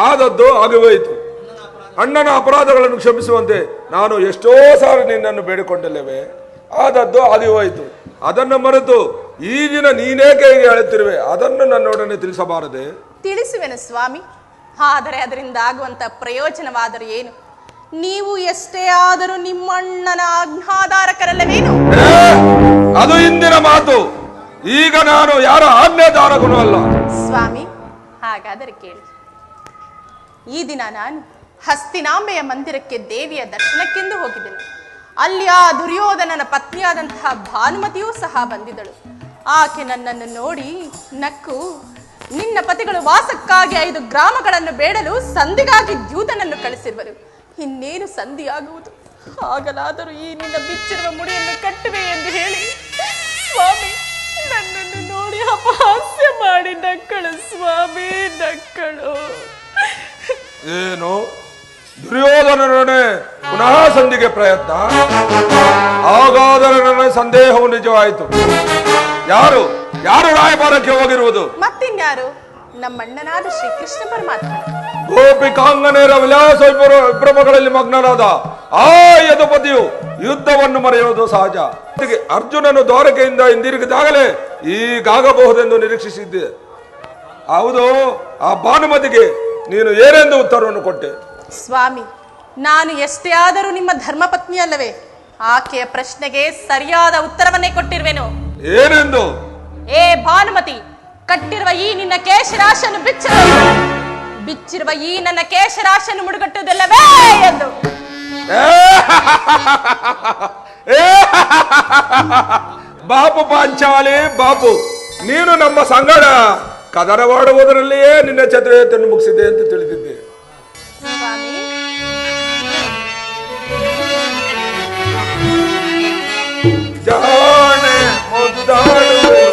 ಆದದ್ದು ಆಗಿಹೋಯಿತು. ಅಣ್ಣನ ಅಪರಾಧಗಳನ್ನು ಕ್ಷಮಿಸುವಂತೆ ನಾನು ಎಷ್ಟೋ ಸಾರಿ ನಿನ್ನನ್ನು ಬೇಡಿಕೊಂಡಲ್ಲವೇ? ಆದದ್ದು ಆಗಿಹೋಯಿತು. ಅದನ್ನು ಮರೆತು ಈ ದಿನ ನೀನೇಕೆ ಹೀಗೆ ಹೇಳುತ್ತಿರುವೆ? ಅದನ್ನು ನನ್ನೊಡನೆ ತಿಳಿಸಬಾರದೆ? ತಿಳಿಸುವೆನು ಸ್ವಾಮಿ, ಆದರೆ ಅದರಿಂದ ಆಗುವಂತ ಪ್ರಯೋಜನವಾದರೂ ಏನು? ನೀವು ಎಷ್ಟೇ ಆದರೂ ನಿಮ್ಮಣ್ಣನ ಆಜ್ಞಾಧಾರಕರಲ್ಲವೇನು? ಅದು ಇಂದಿನ ಮಾತು. ಈಗ ನಾನು ಯಾರ ಆಜ್ಞಾಧಾರಕನೂ ಅಲ್ಲ. ಸ್ವಾಮಿ, ಹಾಗಾದರೆ ಕೇಳಿ. ಈ ದಿನ ನಾನು ಹಸ್ತಿನಾಂಬೆಯ ಮಂದಿರಕ್ಕೆ ದೇವಿಯ ದರ್ಶನಕ್ಕೆಂದು ಹೋಗಿದ್ದೆನು. ಅಲ್ಲಿ ಆ ದುರ್ಯೋಧನನ ಪತ್ನಿಯಾದಂತಹ ಭಾನುಮತಿಯೂ ಸಹ ಬಂದಿದ್ದಳು. ಆಕೆ ನನ್ನನ್ನು ನೋಡಿ ನಕ್ಕು, ನಿನ್ನ ಪತಿಗಳು ವಾಸಕ್ಕಾಗಿ 5 ಗ್ರಾಮಗಳನ್ನು ಬೇಡಲು ಸಂಧಿಗಾಗಿ ದ್ಯೂತನನ್ನು ಕಳಿಸಿರುವರು. ಇನ್ನೇನು ಸಂಧಿಯಾಗುವುದು? ಆಗಲಾದರೂ ಈ ನಿನ್ನ ಬಿಚ್ಚಿರುವ ಮುಡಿಯನ್ನು ಕಟ್ಟುವೆ ಎಂದು ಹೇಳಿ ಸ್ವಾಮಿ ನನ್ನನ್ನು ನೋಡಿ ಅಪಹಾಸ್ಯ ಮಾಡಿ ನಕ್ಕಳು. ಸ್ವಾಮಿ ನಕ್ಕಳು. ಏನು ದುರ್ಯೋಧನನೊಡನೆ ಪುನಃ ಸಂಧಿಗೆ ಪ್ರಯತ್ನ? ಹಾಗಾದರೆ ನನ್ನ ಸಂದೇಹವು ನಿಜವಾಯಿತು. ಯಾರು ಯಾರು ರಾಯಭಾರಕ್ಕೆ ಹೋಗಿರುವುದು? ಮತ್ತಿನ್ಯಾರು? ನಮ್ಮಣ್ಣನಾದ ಶ್ರೀಕೃಷ್ಣ ಪರಮಾತ್ಮ. ಗೋಪಿಕಾಂಗನೆಯರ ವಿಲಾಸ ವಿಭ್ರಮಗಳಲ್ಲಿ ಮಗ್ನರಾದ ಆ ಯದುಪತಿಯು ಯುದ್ಧವನ್ನು ಮರೆಯುವುದು ಸಹಜ. ಅರ್ಜುನನು ದ್ವಾರಕೆಯಿಂದ ಹಿಂದಿರುಗಿದಾಗಲೇ ಈಗಾಗಬಹುದೆಂದು ನಿರೀಕ್ಷಿಸಿದ್ದೆ. ಹೌದು, ಆ ಭಾನುಮತಿಗೆ ನೀನು ಏನೆಂದು ಉತ್ತರವನ್ನು ಕೊಟ್ಟೆ? ಸ್ವಾಮಿ, ನಾನು ಎಷ್ಟೇ ಆದರೂ ನಿಮ್ಮ ಧರ್ಮಪತ್ನಿ ಅಲ್ಲವೇ? ಆಕೆಯ ಪ್ರಶ್ನೆಗೆ ಸರಿಯಾದ ಉತ್ತರವನ್ನೇ ಕೊಟ್ಟಿರುವೆನು. ಏನೆಂದು? ಏ ಭಾನುಮತಿ, ಕಟ್ಟಿರುವ ಈ ನಿನ್ನ ಕೇಶರಾಶನ್ನು ಬಿಚ್ಚಿರುವ ಈ ನನ್ನ ಕೇಶರಾಶನ್ನು ಮುಡುಗಟ್ಟುವುದಿಲ್ಲವೇ ಎಂದು. ಬಾಪು ಪಾಂಚಾಲಿ ಬಾಪು, ನೀನು ನಮ್ಮ ಸಂಗಡ ಕದರವಾಡುವುದರಲ್ಲಿಯೇ ನಿನ್ನ ಚತುರತೆಯನ್ನು ಮುಗಿಸಿದೆ ಅಂತ ತಿಳಿದಿದ್ದೆ. ಸ್ವಾಮಿ, ಜಾಣೆ ಮುದ್ದಾಡುವೆ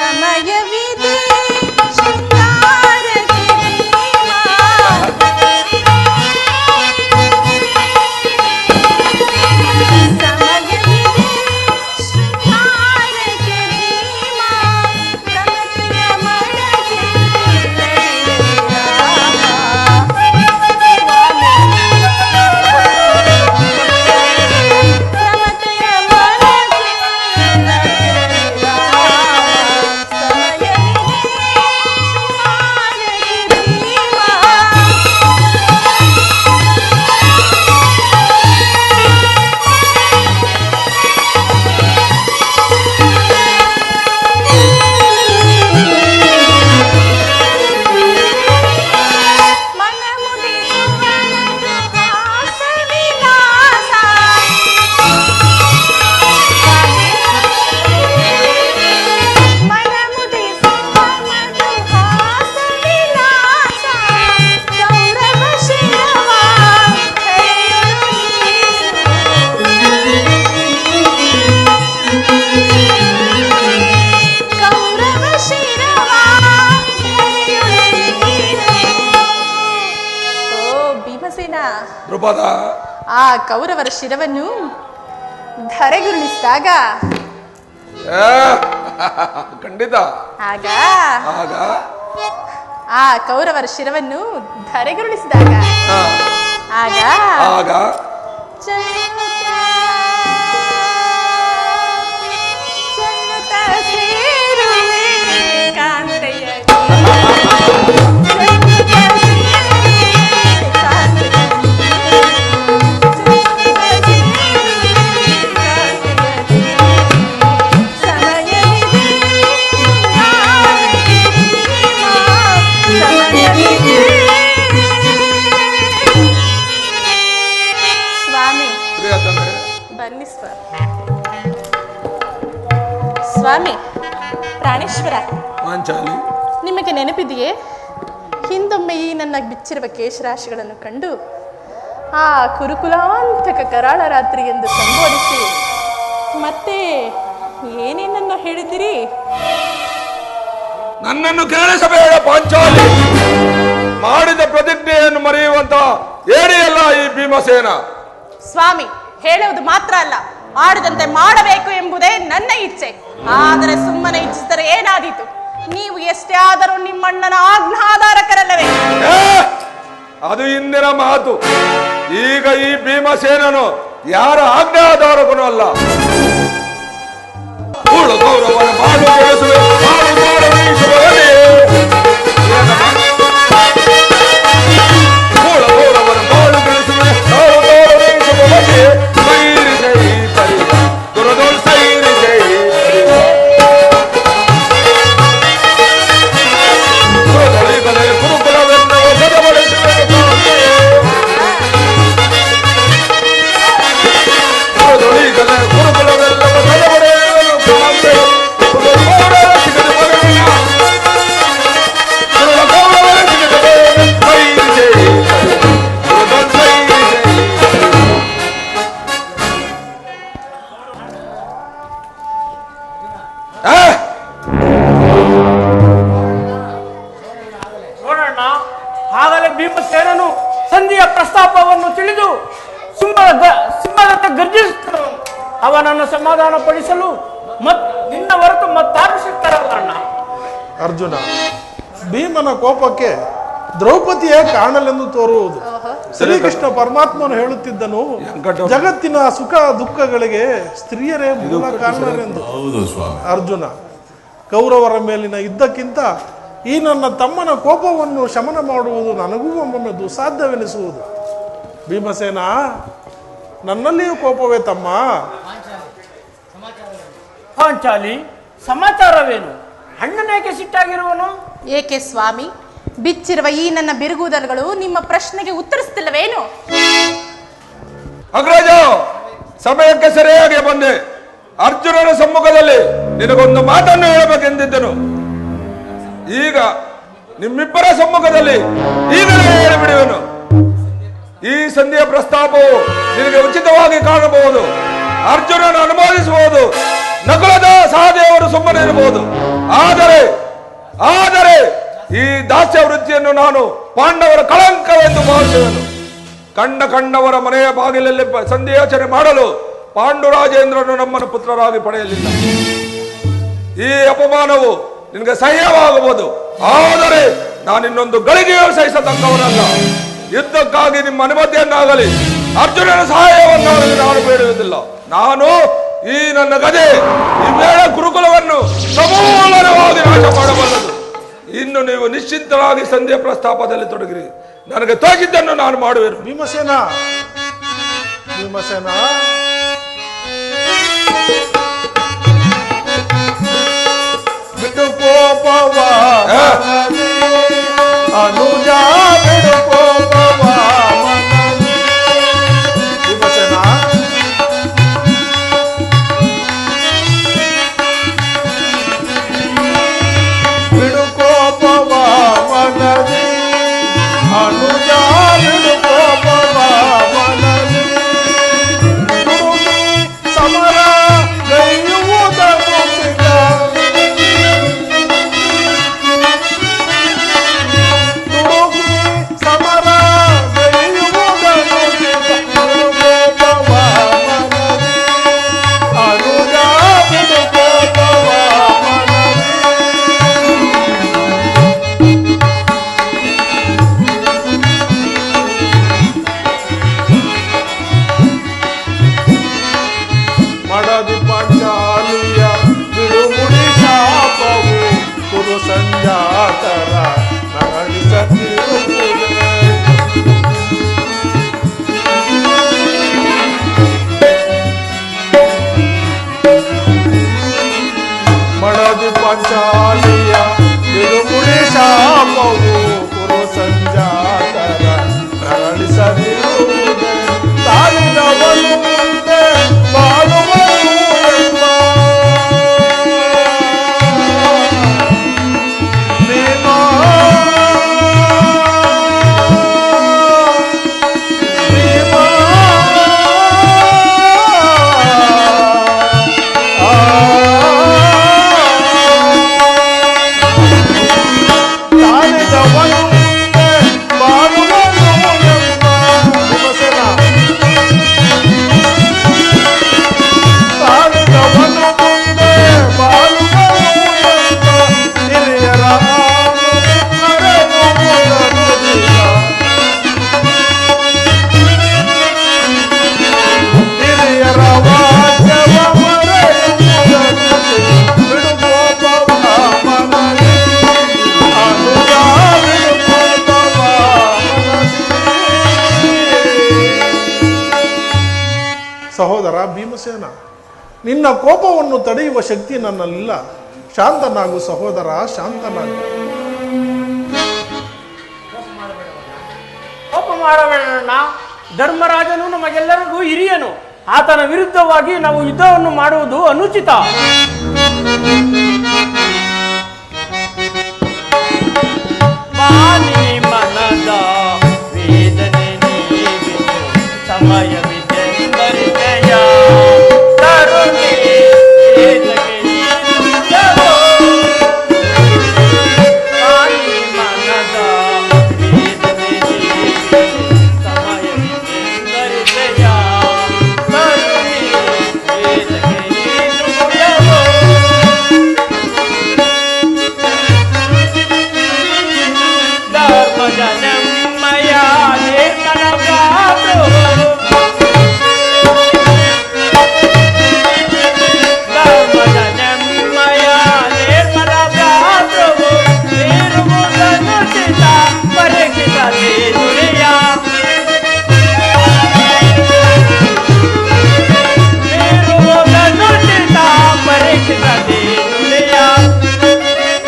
ಸಮಯವಿದೆ ದ್ರುಪದ ಆ ಕೌರವರ ಶಿರವನ್ನು ಧರೆಗುರುಳಿಸಿದಾಗ ಖಂಡಿತ ಆಗ ಆಗ ಆ ಕೌರವರ ಶಿರವನ್ನು ಧರೆಗುರುಳಿಸಿದಾಗ ಆಗ ಆಗ ಚನ್ನತ ಸೇರುವೆ ಕಾಂತೆಯ ಬನ್ನಿ ಸ್ವಾಮಿ. ಪ್ರಾಣೇಶ್ವರ, ಪಾಂಚಾಲಿ, ನಿಮಗೆ ನೆನಪಿದೆಯೇ ಹಿಂದೊಮ್ಮೆ ಈ ನನ್ನ ಬಿಚ್ಚಿರುವ ಕೇಶರಾಶಿಗಳನ್ನು ಕಂಡು ಆ ಕುರುಕುಲಾಂತಕ ಕರಾಳ ರಾತ್ರಿ ಎಂದು ಸಂಬೋಧಿಸಿ ಮತ್ತೆ ಏನೇನನ್ನು ಹೇಳಿದಿರಿ? ನನ್ನನ್ನು ಕೇಳಿಸಬೇಡ ಪಾಂಚಾಲಿ. ಮಾಡಿದ ಪ್ರತಿಜ್ಞೆಯನ್ನು ಮರೆಯುವಂತ ಏರಿಯಲ್ಲ ಈ ಭೀಮಸೇನ. ಸ್ವಾಮಿ, ಹೇಳುವುದು ಮಾತ್ರ ಅಲ್ಲ, ಆಡದಂತೆ ಮಾಡಬೇಕು ಎಂಬುದೇ ನನ್ನ ಇಚ್ಛೆ. ಆದರೆ ಸುಮ್ಮನೆ ಇಚ್ಛಿಸಿದರೆ ಏನಾದೀತು? ನೀವು ಎಷ್ಟೇ ಆದರೂ ನಿಮ್ಮಣ್ಣನ ಆಜ್ಞಾಧಾರಕರಲ್ಲವೇ? ಅದು ಇಂದಿನ ಮಾತು. ಈಗ ಈ ಭೀಮಸೇನನು ಯಾರ ಆಜ್ಞಾಧಾರಕನೂ ಅಲ್ಲ. ಗೌರವನ ಮಾಡು ಕೇಳಿಸುವೆ, ಮಾಡು ಗೌರವಿಸುವವನೇ. ಗೌರವನ ಮಾಡು ಕೇಳಿಸುವೆ, ನಾವು ಗೌರವಿಸುವವನೇ. ಸೈರಿ ಜೈ ಪರಿಯ ದುರದೋಲ್ ಸೈರಿ ಜೈ ಪರಿಯ ಕುರುಕುಲವೆನ್ನೋ ಗದಬಡಿಸುವೆ ಕುರುಕುಲವೆಲ್ಲವ ಗದಬಡೆಯಲು ಕಾಂಬೆ ಸಿಗದ ಮಗನ ಸಿಗದ ಸೈರಿ ಜೈ ದುರದೋಲ್ ಸೈರಿ ಜೈ. ನೋಡೋಣ. ಆಗಲೇ ಭೀಮಸೇನನು ಸಂಧಿಯ ಪ್ರಸ್ತಾಪವನ್ನು ತಿಳಿದು ಸಿಂಹದತ್ತ ಗರ್ಜಿಸುತ್ತಾನು. ಅವನನ್ನು ಸಮಾಧಾನ ಪಡಿಸಲು ನಿನ್ನ ಹೊರತು ಮತ್ತಾರು ಸಿಗ್ತಾರಲ್ಲ ಅಣ್ಣ. ಅರ್ಜುನ, ಭೀಮನ ಕೋಪಕ್ಕೆ ದ್ರೌಪದಿಯೇ ಕಾರಣಲೆಂದು ತೋರುವುದು. ಶ್ರೀಕೃಷ್ಣ ಪರಮಾತ್ಮನು ಹೇಳುತ್ತಿದ್ದನು, ಜಗತ್ತಿನ ಸುಖ ದುಃಖಗಳಿಗೆ ಸ್ತ್ರೀಯರೇ ಮೂಲ ಕಾರಣರೆಂದು. ಅರ್ಜುನ, ಕೌರವರ ಮೇಲಿನ ಯುದ್ಧಕ್ಕಿಂತ ಈ ನನ್ನ ತಮ್ಮನ ಕೋಪವನ್ನು ಶಮನ ಮಾಡುವುದು ನನಗೂ ಒಮ್ಮೊಮ್ಮೆ ದುಸ್ಸಾಧ್ಯವೆನಿಸುವುದು. ಭೀಮಸೇನ, ನನ್ನಲ್ಲಿಯೂ ಕೋಪವೇ ತಮ್ಮ. ಪಾಂಚಾಲಿ, ಸಮಾಚಾರವೇನು? ಅಣ್ಣನೇಕೆ ಸಿಟ್ಟಾಗಿರುವನು? ಏಕೆ ಸ್ವಾಮಿ, ಬಿಚ್ಚಿರುವ ಈ ನನ್ನ ಬಿರುಗೂದಲುಗಳು ನಿಮ್ಮ ಪ್ರಶ್ನೆಗೆ ಉತ್ತರಿಸುತ್ತಿಲ್ಲವೇನು? ಅಗ್ರಜ, ಸಮಯಕ್ಕೆ ಸರಿಯಾಗಿ ಬಂದೆ. ಅರ್ಜುನನ ಸಮ್ಮುಖದಲ್ಲಿ ನಿನಗೊಂದು ಮಾತನ್ನು ಹೇಳಬೇಕೆಂದಿದ್ದನು. ಈಗ ನಿಮ್ಮಿಬ್ಬರ ಸಮ್ಮುಖದಲ್ಲಿ ಈಗಲೇ ಹೇಳಿಬಿಡುವೆನು. ಈ ಸಂಧಿಯ ಪ್ರಸ್ತಾಪವು ನಿನಗೆ ಉಚಿತವಾಗಿ ಕಾಣಬಹುದು. ಅರ್ಜುನನ ಅನುಮೋದಿಸಬಹುದು, ನಕುಲದ ಸಹದೇವರು ಸುಮ್ಮನೆ ಇರಬಹುದು. ಆದರೆ ಈ ದಾಸ್ಯ ವೃತ್ತಿಯನ್ನು ನಾನು ಪಾಂಡವರ ಕಳಂಕವೆಂದು ಭಾವಿಸುವೆನು. ಕಂಡವರ ಮನೆಯ ಬಾಗಿಲಲ್ಲಿ ಸಂಧಿಯಾಚರಣೆ ಮಾಡಲು ಪಾಂಡುರಾಜೇಂದ್ರನು ನಮ್ಮನ್ನು ಪುತ್ರರಾಗಿ ಪಡೆಯಲಿಲ್ಲ. ಈ ಅಪಮಾನವು ನಿನಗೆ ಸಹ್ಯವಾಗಬಹುದು, ಆದರೆ ನಾನಿನ್ನೊಂದು ಗಳಿಗೆಯೂ ಸಹಿಸತಕ್ಕವನಲ್ಲ. ಯುದ್ಧಕ್ಕಾಗಿ ನಿಮ್ಮ ಅನುಮತಿಯನ್ನಾಗಲಿ ಅರ್ಜುನನ ಸಹಾಯವನ್ನಾಗಲಿ ನಾನು ಬೇಡುವುದಿಲ್ಲ. ನಾನು ಈ ನನ್ನ ಗದೆ ಈ ವೇಳೆ ಗುರುಕುಲವನ್ನು ಸಮೂಲವಾಗಿ ನಾಶ ಮಾಡಬಲ್ಲದು. ಇನ್ನು ನೀವು ನಿಶ್ಚಿಂತರಾಗಿ ಸಂಧ್ಯಾ ಪ್ರಸ್ತಾಪದಲ್ಲಿ ತೊಡಗಿರಿ. ನನಗೆ ತೋಚಿದ್ದನ್ನು ನಾನು ಮಾಡುವೆನು. ಭೀಮಸೇನ, ಬಿಡು ಕೋಪವ ಅನುಜ, ಬಿಡು ಕೋಪವ ಭೀಮಸೇನ, ಬಿಡು ಕೋಪವ ಮನದಿ ಅನುಜ, ಬಿಡು ಕೋಪವ ಮನದಿ. ಸಮರ ಗೈಯುವುದನ್ನು ಸಿದ್ಧ, ಸಮರ ಗೈಯುವುದನ್ನು ಸಂಜಾತರ ನರಳಿಸದಿರುವುದೇ. ಮಡದಿ ಪಾಂಚಾಲಿಯ ತಿರುಮುಡಿ ಶಾಪವು ಕುರು ಸಂಜಾತರ ನರಳಿಸದಿರುವುದೇ. ತಾಳಿದವನು ಮುಂದೆ ಬಾಳುವನು ಎಂಬ ಭೀಮಾ ಭೀಮಾ ತಾಳಿದವನು ಮುಂದೆ ಬಾಳುವನು ಎಂಬ ಭೀಮಸೇನ. ತಾಳಿದವನು ಮುಂದೆ ಬಾಳುವನು ಎಂಬ ಹಿರಿಯರ ಹಿರಿಯರ ವಾಕ್ಯವ ಮರೆಯುವುದನ್ನು ಬಿಡುಕೋಪವ ಮನದಿ ಅನುಯ ಬಿಡುಕೋಪವ ಮನದಿ. ಸಹೋದರ ಭೀಮಸೇನ, ನಿನ್ನ ಕೋಪವನ್ನು ತಡೆಯುವ ಶಕ್ತಿ ನನ್ನಲ್ಲಿಲ್ಲ. ಶಾಂತನಾಗು ಸಹೋದರ, ಶಾಂತನಾಗು. ಕೋಪ ಮಾಡಬೇಡಣ್ಣ. ಧರ್ಮರಾಜನು ನಮಗೆಲ್ಲರಿಗೂ ಹಿರಿಯನು. ಆತನ ವಿರುದ್ಧವಾಗಿ ನಾವು ಯುದ್ಧವನ್ನು ಮಾಡುವುದು ಅನುಚಿತ. ಮಾನಿ ಮನದ ವೇದನೆ ನೀವಿದು ಸಮಯವಿದೆಂದರಿದೆಯ ತರುಣಿ ಏತಗೆ ನೀಡುವುದೋ? ಮಾನಿ ಮನದ ವೇದನೆ ನೀವಿದು ಸಮಯವಿದೆಂದರಿದೆಯ ತರುಣಿ ಏತಗೆ ನೀಡುವುದೋ? ಧರ್ಮದ ನೆಮ್ಮಯ ನಿರ್ಮಲವಾದು. ಧರ್ಮದ ನೆಮ್ಮಯ ನಿರ್ಮಲವಾದು. ಇರುವುದನ್ನು ಚಿತ್ತ ಪರೀಕ್ಷಿಸದೆ ನುಡಿಯ. ಇರುವುದನ್ನು ಚಿತ್ತ ಪರೀಕ್ಷಿಸದೆ ನುಡಿಯ.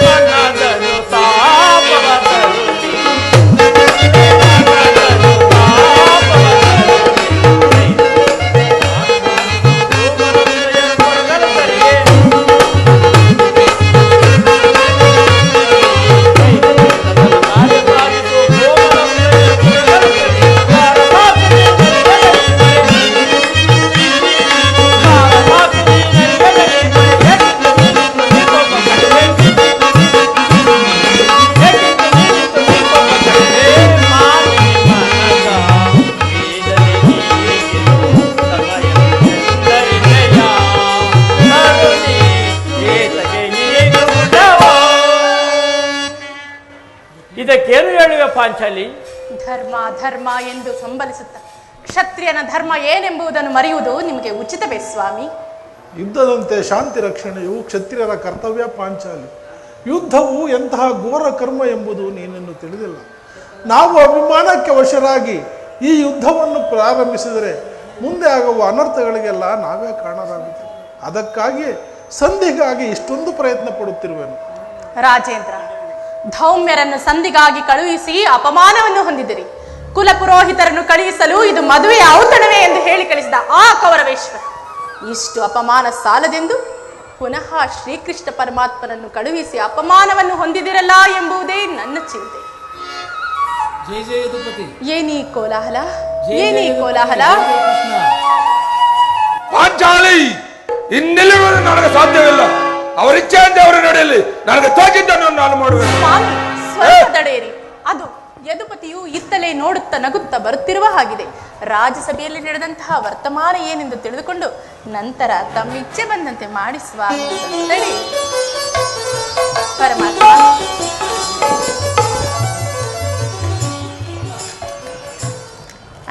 ಮನದನು ತಾಪವ ತರುಣಿ. ಮನದನು ತಾಪವ ತರುಣಿ. ಇದಕ್ಕೇನು ಹೇಳುವೆ ಪಾಂಚಾಲಿ? ಧರ್ಮ ಧರ್ಮ ಎಂದು ಸಂಬಲಿಸುತ್ತ ಕ್ಷತ್ರಿಯನ ಧರ್ಮ ಏನೆಂಬುದನ್ನು ಮರೆಯುವುದು ನಿಮಗೆ ಉಚಿತವೇ ಸ್ವಾಮಿ? ಯುದ್ಧದಂತೆ ಶಾಂತಿ ರಕ್ಷಣೆಯು ಕ್ಷತ್ರಿಯರ ಕರ್ತವ್ಯ ಪಾಂಚಾಲಿ. ಯುದ್ಧವು ಎಂತಹ ಘೋರ ಕರ್ಮ ಎಂಬುದು ನೀನನ್ನು ತಿಳಿದಿಲ್ಲ. ನಾವು ಅಭಿಮಾನಕ್ಕೆ ವಶರಾಗಿ ಈ ಯುದ್ಧವನ್ನು ಪ್ರಾರಂಭಿಸಿದರೆ ಮುಂದೆ ಆಗುವ ಅನರ್ಥಗಳಿಗೆಲ್ಲ ನಾವೇ ಕಾರಣರಾಗುತ್ತೇವೆ. ಅದಕ್ಕಾಗಿ ಸಂಧಿಗಾಗಿ ಇಷ್ಟೊಂದು ಪ್ರಯತ್ನ ಪಡುತ್ತಿರುವೆನು. ರಾಜೇಂದ್ರ, ಧೌಮ್ಯರನ್ನು ಸಂಧಿಗಾಗಿ ಕಳುಹಿಸಿ ಅಪಮಾನವನ್ನು ಹೊಂದಿದಿರಿ. ಕುಲಪುರೋಹಿತರನ್ನು ಕಳುಹಿಸಲು ಇದು ಮದುವೆಯ ಔತಣವೇ ಎಂದು ಹೇಳಿ ಕಳಿಸಿದ ಆ ಕೌರವೇಶ್ವರ ಇಷ್ಟು ಅಪಮಾನ ಸಾಲದೆಂದು ಪುನಃ ಶ್ರೀಕೃಷ್ಣ ಪರಮಾತ್ಮನನ್ನು ಕಳುಹಿಸಿ ಅಪಮಾನವನ್ನು ಹೊಂದಿದಿರಲ್ಲ ಎಂಬುದೇ ನನ್ನ ಚಿಂತೆ. ಏನೀ ಕೋಲಾಹಲ, ಏನೀ ಕೋಲಾಹಲ? ಪಾಂಚಾಲಿ, ಇನ್ನೆಲ್ಲಿರುವುದು ನನಗೆ ಸಾಧ್ಯವಿಲ್ಲ. ಅವರ ಇಚ್ಛೆಯಂತೆ ಅವರು ನಡೆಯಲಿ. ನನಗೆ ತೋಚಿದ್ದನ್ನು ನಾನು ಮಾಡುವೆನು. ಸ್ವಾಮಿ, ಸ್ವಲ್ಪ ತಡೆಯಿರಿ. ಅದು ಯದುಪತಿಯು ಇತ್ತಲೇ ನೋಡುತ್ತಾ ನಗುತ್ತಾ ಬರುತ್ತಿರುವ ಹಾಗಿದೆ. ರಾಜಸಭೆಯಲ್ಲಿ ನಡೆದಂತಹ ವರ್ತಮಾನ ಏನೆಂದು ತಿಳಿದುಕೊಂಡು ನಂತರ ತಮ್ಮಿಚ್ಛೆ ಬಂದಂತೆ ಮಾಡಿ ಸ್ವಾಮಿ. ತಡೆಯಿರಿ ಪರಮಾತ್ಮ.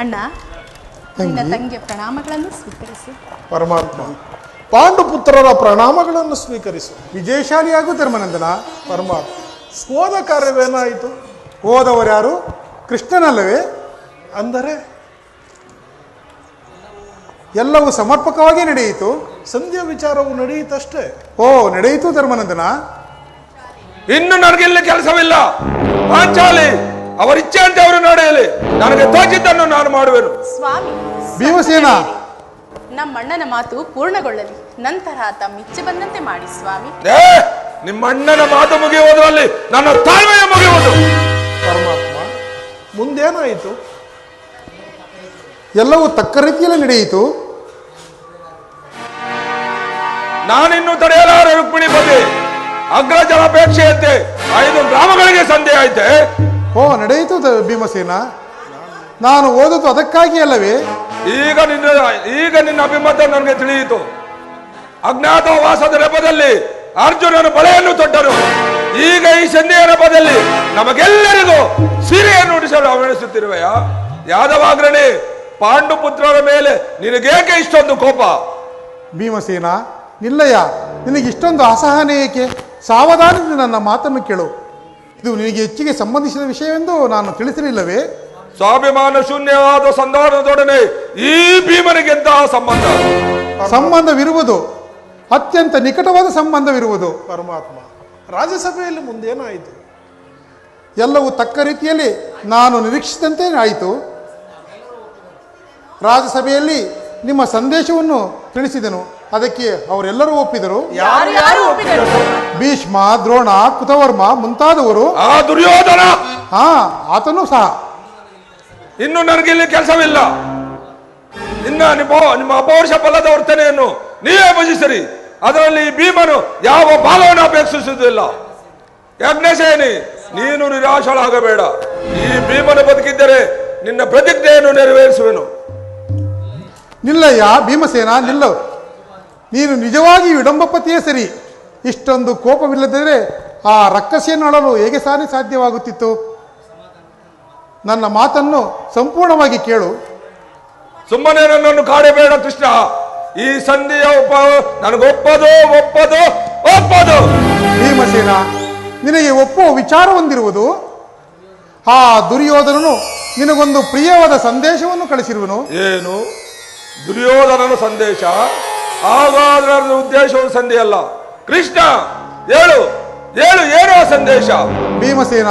ಅಣ್ಣ, ನಿನ್ನ ತಂಗಿಯ ಪ್ರಣಾಮಗಳನ್ನು ಸ್ವೀಕರಿಸು. ಪರಮಾತ್ಮ, ಪಾಂಡುಪುತ್ರರ ಪ್ರಣಾಮಗಳನ್ನು ಸ್ವೀಕರಿಸು. ವಿಜಯಶಾಲಿಯಾಗು ಧರ್ಮನಂದನ. ಪರಮಾತ್ಮ, ಹೋದ ಕಾರ್ಯವೇನಾಯಿತು? ಹೋದವರ್ಯಾರು? ಕೃಷ್ಣನಲ್ಲವೇ? ಅಂದರೆ ಎಲ್ಲವೂ ಸಮರ್ಪಕವಾಗಿ ನಡೆಯಿತು. ಸಂಧ್ಯಾ ವಿಚಾರವು ನಡೆಯಿತಷ್ಟೇ. ಓ, ನಡೆಯಿತು ಧರ್ಮನಂದನ. ಇನ್ನು ನನಗಿಲ್ಲಿ ಕೆಲಸವಿಲ್ಲ. ಪಾಂಚಾಲಿ ಅವರ ಇಚ್ಛೆಯಂತೆ ಅವರು ನಡೆಯಲಿ. ನನಗೆ ತೋಚಿದ್ದನ್ನು ನಾನು ಮಾಡುವೆನು. ಸ್ವಾಮಿ, ಭೀಮಸೇನ, ನಮ್ಮಣ್ಣನ ಮಾತು ಪೂರ್ಣಗೊಳ್ಳಲಿ, ನಂತರ ತಮ್ಮ ಇಚ್ಛೆ ಬಂದಂತೆ ಮಾಡಿ ಸ್ವಾಮಿ. ನಿಮ್ಮ ಅಣ್ಣನ ಮಾತು ಮುಗಿಯುವುದರಲ್ಲಿ ನನ್ನ ತಾಳ್ಮೆಯ ಮುಗಿಯುವುದು. ಪರಮಾತ್ಮ, ಮುಂದೇನಾಯಿತು? ಎಲ್ಲವೂ ತಕ್ಕ ರೀತಿಯಲ್ಲಿ ನಡೆಯಿತು. ನಾನಿನ್ನು ತಡೆಯಲಾರ ರುಕ್ಮಿಣಿ ಪತಿ ಅಗ್ರಜಲಾಪೇಕ್ಷೆಯಂತೆ 5 ಗ್ರಾಮಗಳಿಗೆ ಸಂಧಿ ಆಯ್ತೆ. ಓ, ನಡೆಯಿತು ಭೀಮಸೇನ. ನಾನು ಓದುದು ಅದಕ್ಕಾಗಿ ಅಲ್ಲವೇ? ಈಗ ನಿನ್ನ ಅಭಿಮತ ನನಗೆ ತಿಳಿಯಿತು. ಅಜ್ಞಾತವಾಸದ ನೆಪದಲ್ಲಿ ಅರ್ಜುನನ ಬಳೆಯನ್ನು ತೊಟ್ಟರು. ಈಗ ಈ ಸಂಧಿಯ ನೆಪದಲ್ಲಿ ನಮಗೆಲ್ಲರಿಗೂ ಸೀರೆಯನ್ನು ಉಡಿಸಲು ಹವಣಿಸುತ್ತಿರುವೆಯ ಯಾದವಾಗ್ರಣಿ ಪಾಂಡುಪುತ್ರರ ಮೇಲೆ ನಿನಗೇಕೆ ಇಷ್ಟೊಂದು ಕೋಪ? ಭೀಮಸೇನ, ನಿಲ್ಲಯ್ಯ, ನಿನಗೆ ಇಷ್ಟೊಂದು ಅಸಹನೆ ಏಕೆ? ಸಾವಧಾನದಿಂದ ನನ್ನ ಮಾತನ್ನು ಕೇಳು. ಇದು ನಿನಗೆ ಹೆಚ್ಚಿಗೆ ಸಂಬಂಧಿಸಿದ ವಿಷಯವೆಂದು ನಾನು ತಿಳಿಸಲಿಲ್ಲವೇ? ಸ್ವಾಭಿಮಾನ ಶೂನ್ಯವಾದ ಸಂಧಾನದೊಡನೆ ಈ ಭೀಮನಿಗೆಂತಹ ಸಂಬಂಧವಿರುವುದು, ಅತ್ಯಂತ ನಿಕಟವಾದ ಸಂಬಂಧವಿರುವುದು. ಪರಮಾತ್ಮ, ರಾಜ್ಯಸಭೆಯಲ್ಲಿ ಮುಂದೇನಾಯಿತು? ಎಲ್ಲವೂ ತಕ್ಕ ರೀತಿಯಲ್ಲಿ ನಾನು ನಿರೀಕ್ಷಿಸಿದಂತೆ ಆಯಿತು. ರಾಜ್ಯಸಭೆಯಲ್ಲಿ ನಿಮ್ಮ ಸಂದೇಶವನ್ನು ತಿಳಿಸಿದೆನು. ಅದಕ್ಕೆ ಅವರೆಲ್ಲರೂ ಒಪ್ಪಿದರು. ಯಾರು ಒಪ್ಪಿದರು? ಭೀಷ್ಮ, ದ್ರೋಣ, ಕೃತವರ್ಮ ಮುಂತಾದವರು. ಆ ದುರ್ಯೋಧನ, ಆತನೂ ಸಹ. ಇನ್ನು ನನಗಿಲ್ಲಿ ಕೆಲಸವಿಲ್ಲ. ಇನ್ನ ನಿಮ್ಮ ಅಪೌರುಷ ಬಲದ ವರ್ತನೆಯನ್ನು ನೀವೇ ಭಜಿಸಿರಿ. ಅದರಲ್ಲಿ ಭೀಮನು ಯಾವ ಭಾಗವನ್ನು ಅಪೇಕ್ಷಿಸುವುದಿಲ್ಲ. ಯಜ್ಞಸೇನಿ, ನೀನು ನಿರಾಶಳಾಗಬೇಡ. ಈ ಭೀಮನು ಬದುಕಿದ್ದರೆ ನಿನ್ನ ಪ್ರತಿಜ್ಞೆಯನ್ನು ನೆರವೇರಿಸುವೆನು. ನಿಲ್ಲಯ್ಯ ಭೀಮಸೇನ, ನಿಲ್ಲ. ನೀನು ನಿಜವಾಗಿ ವಿಡಂಬಪತಿಯೇ ಸರಿ. ಇಷ್ಟೊಂದು ಕೋಪವಿಲ್ಲದಿದ್ದರೆ ಆ ರಕ್ಕಸಿಯನ್ನು ಅಳಲು ಹೇಗೆ ಸಾಧ್ಯವಾಗುತ್ತಿತ್ತು? ನನ್ನ ಮಾತನ್ನು ಸಂಪೂರ್ಣವಾಗಿ ಕೇಳು. ಸುಮ್ಮನೆ ನನ್ನನ್ನು ಕಾಡಬೇಡ ಕೃಷ್ಣ. ಈ ಸಂಧಿಯ ನನಗೊಪ್ಪದು. ಭೀಮಸೇನ, ನಿನಗೆ ಒಪ್ಪುವ ವಿಚಾರ ಹೊಂದಿರುವುದು. ಆ ದುರ್ಯೋಧನನು ನಿನಗೊಂದು ಪ್ರಿಯವಾದ ಸಂದೇಶವನ್ನು ಕಳಿಸಿರುವನು. ಏನು? ದುರ್ಯೋಧನನ ಸಂದೇಶ? ಹಾಗಾದ್ರೆ ಉದ್ದೇಶವು ಸಂಧಿಯಲ್ಲ. ಕೃಷ್ಣ, ಹೇಳು ಏನು ಆ ಸಂದೇಶ? ಭೀಮಸೇನ,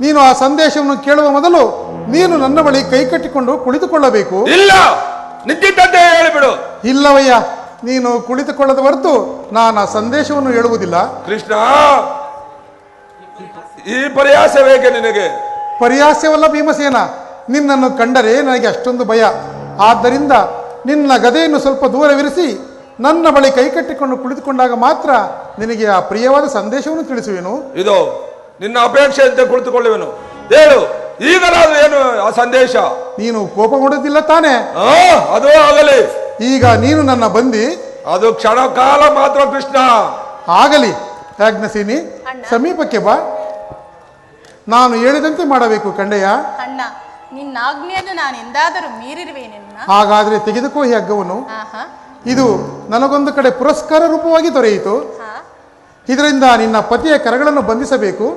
ನೀನು ಆ ಸಂದೇಶವನ್ನು ಕೇಳುವ ಮೊದಲು ನೀನು ನನ್ನ ಬಳಿ ಕೈ ಕಟ್ಟಿಕೊಂಡು ಕುಳಿತುಕೊಳ್ಳಬೇಕು. ಇಲ್ಲ, ನಿಂತಿದ್ದಂತೆ ಹೇಳಿಬಿಡು. ಇಲ್ಲವಯ್ಯ, ನೀನು ಕುಳಿತುಕೊಳ್ಳದ ಹೊರತು ನಾನು ಆ ಸಂದೇಶವನ್ನು ಹೇಳುವುದಿಲ್ಲ. ಕೃಷ್ಣ, ಈ ಪರ್ಯಾಸವೇಕೆ ನಿನಗೆ? ಪರ್ಯಾಸವಲ್ಲ ಭೀಮಸೇನ, ನಿನ್ನನ್ನು ಕಂಡರೆ ನನಗೆ ಅಷ್ಟೊಂದು ಭಯ. ಆದ್ದರಿಂದ ನಿನ್ನ ಗದೆಯನ್ನು ಸ್ವಲ್ಪ ದೂರವಿರಿಸಿ ನನ್ನ ಬಳಿ ಕೈ ಕಟ್ಟಿಕೊಂಡು ಕುಳಿತುಕೊಂಡಾಗ ಮಾತ್ರ ನಿನಗೆ ಆ ಪ್ರಿಯವಾದ ಸಂದೇಶವನ್ನು ತಿಳಿಸುವೆನು. ಇದು ನಿನ್ನ ಅಪೇಕ್ಷೆಯಂತೆ ಕುಳಿತುಕೊಳ್ಳುವೆನು. ಹೇಳು, ಈಗಲಾದ್ರೂ ಏನು ಆ ಸಂದೇಶ? ನೀನು ಕೋಪಗೊಂಡಿದ್ದಿಲ್ಲ ತಾನೆ? ಅದು ಆಗಲಿ. ಈಗ ನೀನು ನನ್ನ ಬಂದಿ. ಅದು ಕ್ಷಣ ಕಾಲ ಮಾತ್ರ ಕೃಷ್ಣ. ಆಗಲಿ ಯಾಜ್ಞಸೇನಿ, ಸಮೀಪಕ್ಕೆ ಬಾ. ನಾನು ಹೇಳಿದಂತೆ ಮಾಡಬೇಕು ಕಂಡೆಯ. ಅಣ್ಣ, ನಿನ್ನ ಆಜ್ಞೆಯನ್ನು ನಾನು ಎಂದಾದರೂ ಮೀರಿರುವೇನೆನ್ನ? ಹಾಗಾದ್ರೆ ತೆಗೆದುಕೋ ಈ ಹಗ್ಗವನ್ನು. ಇದು ನನಗೊಂದು ಕಡೆ ಪುರಸ್ಕಾರ ರೂಪವಾಗಿ ದೊರೆಯಿತು. ಇದರಿಂದ ನಿನ್ನ ಪತಿಯ ಕರಗಳನ್ನು ಬಂಧಿಸಬೇಕು.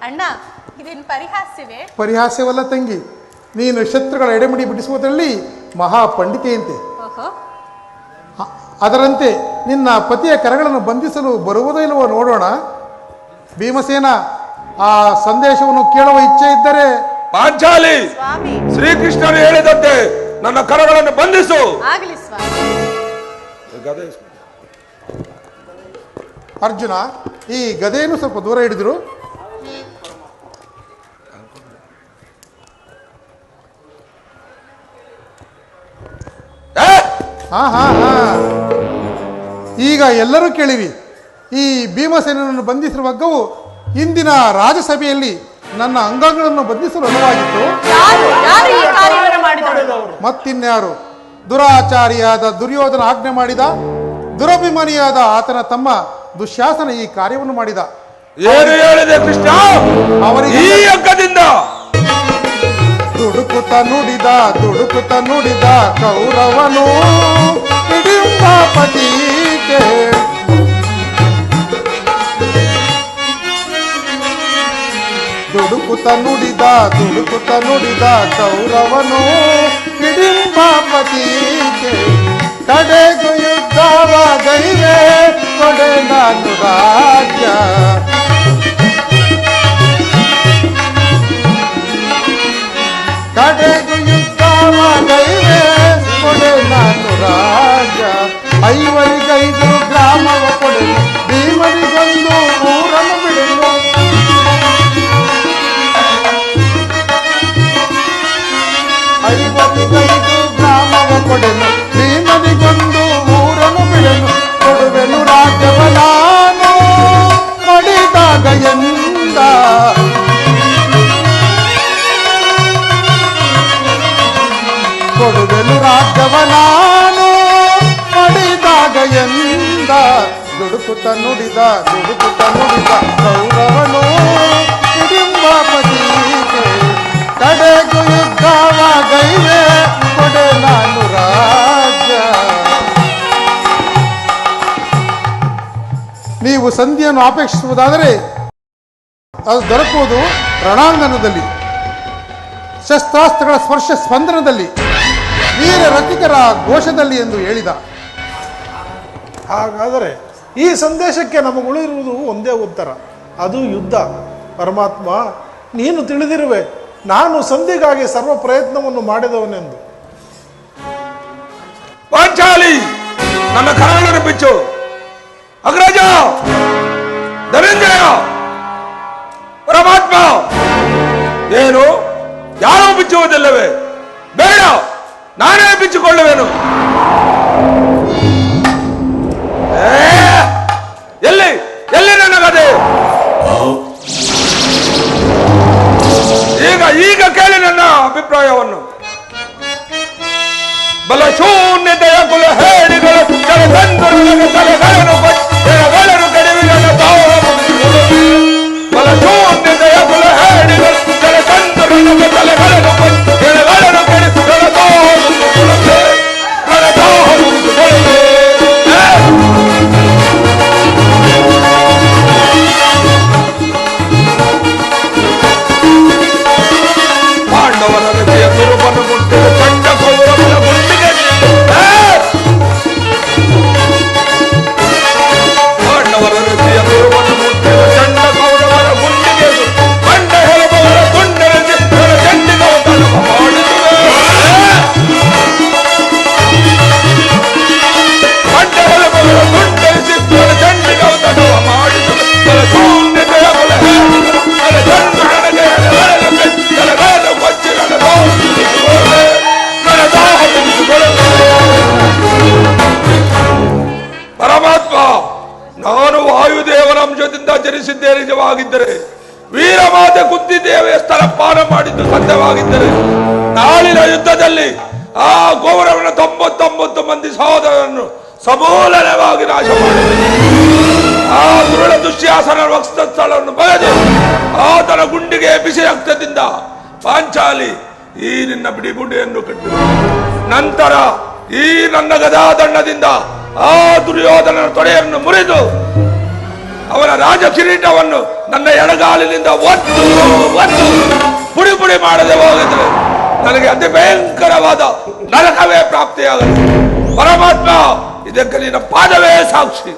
ಅಣ್ಣ, ಇದೇನು ಪರಿಹಾಸ್ಯವೇ? ಪರಿಹಾಸ್ಯವಲ್ಲ ತಂಗಿ, ನೀನು ಶತ್ರುಗಳ ಎಡೆಮುಡಿ ಬಿಡಿಸುವುದರಲ್ಲಿ ಮಹಾ ಪಂಡಿತೆಯಂತೆ. ಅದರಂತೆ ನಿನ್ನ ಪತಿಯ ಕರಗಳನ್ನು ಬಂಧಿಸಲು ಬರುವುದೋ ಇಲ್ಲವೋ ನೋಡೋಣ. ಭೀಮಸೇನ, ಆ ಸಂದೇಶವನ್ನು ಕೇಳುವ ಇಚ್ಛೆ ಇದ್ದರೆ ಪಾಂಚಾಲಿ, ಶ್ರೀಕೃಷ್ಣನು ಹೇಳಿದಂತೆ ನನ್ನ ಕರಗಳನ್ನು ಬಂಧಿಸು. ಆಗಲಿ ಸ್ವಾಮಿ. ಅರ್ಜುನ, ಈ ಗದೆಯನ್ನು ಸ್ವಲ್ಪ ದೂರ ಹಿಡಿದ್ರು. ಈಗ ಎಲ್ಲರೂ ಕೇಳಿರಿ. ಈ ಭೀಮಸೇನನ್ನು ಬಂಧಿಸಿರುವ ಹಗ್ಗವು ಇಂದಿನ ರಾಜ್ಯಸಭೆಯಲ್ಲಿ ನನ್ನ ಅಂಗಾಂಗಗಳನ್ನು ಬಂಧಿಸಲು ಅನುವಾಗಿತ್ತು. ಮತ್ತಿನ್ಯಾರು? ದುರಾಚಾರಿಯಾದ ದುರ್ಯೋಧನ ಆಜ್ಞೆ ಮಾಡಿದ. ದುರಭಿಮಾನಿಯಾದ ಆತನ ತಮ್ಮ ದುಶ್ಯಾಸನ ಈ ಕಾರ್ಯವನ್ನು ಮಾಡಿದ. ಏನು ಹೇಳಿದೆ ಕೃಷ್ಣ? ಅವರಿಗೆ ಈ ಹಗ್ಗದಿಂದ ದುಡುಕುತ್ತ ನುಡಿದ ಕೌರವನು ಹಿಡಿಂಬಾಪತಿಗೆ ದುಡುಕುತ ನುಡಿದ ಕೌರವನು ಹಿಡಿಂಬಾಪತಿಗೆ ಕಡೆಗೂ ಯುದ್ಧವ ಗೈವೆ ಕೊಡೆ ನಾನು ರಾಜ್ಯ ಕಡೆಗೂ ಯುದ್ಧವ ಗೈವೆ ಕೊಡೆ ನಾನು ರಾಜ್ಯ 5 ಗ್ರಾಮವ ಕೊಡೆನು ಭೀಮನಿಗೊಂದು ಊರನ್ನು ಬಿಡೆನು 5 ಗ್ರಾಮವ ಕೊಡೆನು ಭೀಮನಿಗೊಂದು ಊರನ್ನು ಬಿಡೆನು ಕೊಡುವೆನು ರಾಜ್ಯವ ನಾನು ಮಡಿದಾಗ ಎಂದ ಕೊಡುವೆನು ರಾಜ್ಯವ ನಾನು ಮಡಿದಾಗ ಎಂದ ದುಡುಕುತ ನುಡಿದ ಕೌರವನು ಹಿಡಿಂಬಾಪತಿಗೆ ಕಡೆಗೂ ಯುದ್ಧವ ಗೈವೆ ಕೊಡೆ ನಾನು ರಾಜ್ಯ. ನೀವು ಸಂಧಿಯನ್ನು ಅಪೇಕ್ಷಿಸುವುದಾದರೆ ಅದು ದೊರಕುವುದು ರಣಾಂಗಣದಲ್ಲಿ, ಶಸ್ತ್ರಾಸ್ತ್ರಗಳ ಸ್ಪರ್ಶ ಸ್ಪಂದನದಲ್ಲಿ, ವೀರ ರಥಿಕರ ಘೋಷದಲ್ಲಿ ಎಂದು ಹೇಳಿದ. ಹಾಗಾದರೆ ಈ ಸಂದೇಶಕ್ಕೆ ನಮಗುಳಿರುವುದು ಒಂದೇ ಉತ್ತರ, ಅದು ಯುದ್ಧ. ಪರಮಾತ್ಮ, ನೀನು ತಿಳಿದಿರುವೆ ನಾನು ಸಂಧಿಗಾಗಿ ಸರ್ವ ಪ್ರಯತ್ನವನ್ನು ಮಾಡಿದವನೆಂದು. ಪಾಂಚಾಲಿ, ನನ್ನ ಕರಾಳನ್ನು ಬಿಚ್ಚು. ಅಗ್ರಜ, ಧನಂಜಯ, ಪರಮಾತ್ಮ, ಏನು ಯಾರೋ ಬಿಚ್ಚುವುದಿಲ್ಲವೇ? ಬೇಡ, ನಾನೇ ಬಿಚ್ಚಿಕೊಳ್ಳುವೆನು. ಎಲ್ಲಿ ಎಲ್ಲಿ ನನ್ನ ಕಥೆ? ಈಗ ಕೇಳಿ ನನ್ನ ಅಭಿಪ್ರಾಯವನ್ನು. ಬಲ ಶೂನ್ಯತೆಯ ಕುಲ ಹೇಡಿಗಳು ತಲೆಗಳನ್ನು ಕಡಿಮೆಗಳನ್ನು ಬಲ ಶೂನ್ಯತೆಯ ಕುಲ ಹೇಡಿಗಳು ತಲೆಗಳನ್ನು ಪಾಂಡವರ ಹೃದಯ ದುರುಬನ್ನು ಮುಟ್ಟಿದ ಚಂಡ ಕೌರವನ ಗುಂಡಿಗೆ ಪಾಂಡವರ ಹೃದಯ ದುರುಬನ್ನು ಮುಟ್ಟಿದ ಚಂಡ ಕೌರವನ ಗುಂಡಿಗೆ ಬಂಡ ಹೆಲಬವರ ಗುಂಡರಸಿ ಚಂಡಿಗವ ತನಕ ಮಾಡಿಸುವೆ. ಬಂಡ ಹೆಲಬವರ ಗುಂಡರಿಸಿ ಚಂಡಿಗವ ತನಕ ಮಾಡಿಸುವೆ. ಶೂನ್ಯತೆಯ ಕುಲ ಹೇಡಿಗಳು ಪರಮಾತ್ಮ, ನಾನು ವಾಯುದೇವನ ಅಂಶದಿಂದ ಜನಿಸಿದ್ದೇ ನಿಜವಾಗಿದ್ದರೆ, ವೀರಮಾತೆ ಕುಂತಿದೇವಿಯ ಸ್ತನಪಾನ ಮಾಡಿದ್ದು ಸತ್ಯವಾಗಿದ್ದರೆ, ನಾಳಿನ ಯುದ್ಧದಲ್ಲಿ ಆ ಕೌರವನ 99 ಮಂದಿ ಸಹೋದರರನ್ನು ಸಮೂಲವಾಗಿ ನಾಶ ಮಾಡಿದೆ. ಆ ದುರುಳ ದುಶ್ಯಾಸನ ವಕ್ಷಸ್ಥಳವನ್ನು ಬಗೆದು ಆತನ ಗುಂಡಿಗೆ ಬಿಸಿ ರಕ್ತದಿಂದ ಪಾಂಚಾಲಿ ಈ ನಿನ್ನ ಬಿಡಿಗುಂಡೆಯನ್ನು ಕಟ್ಟಿದ ನಂತರ ಈ ನನ್ನ ಗದಾದಂಡದಿಂದ ಆ ದುರ್ಯೋಧನನ ತೊಡೆಯನ್ನು ಮುರಿದು ಅವನ ರಾಜ ಕಿರೀಟವನ್ನು ನನ್ನ ಎಡಗಾಲಿನಿಂದ ಒತ್ತು ಪುಡಿ ಪುಡಿ ಮಾಡದೆ ಹೋಗಿದ್ರೆ ನನಗೆ ಅತಿ ಭಯಂಕರವಾದ ನರಕವೇ ಪ್ರಾಪ್ತಿಯಾಗಲಿ. ಪರಮಾತ್ಮ, ಇದಕ್ಕೆ ನಿನ್ನ ಪಾದವೇ ಸಾಕ್ಷಿ.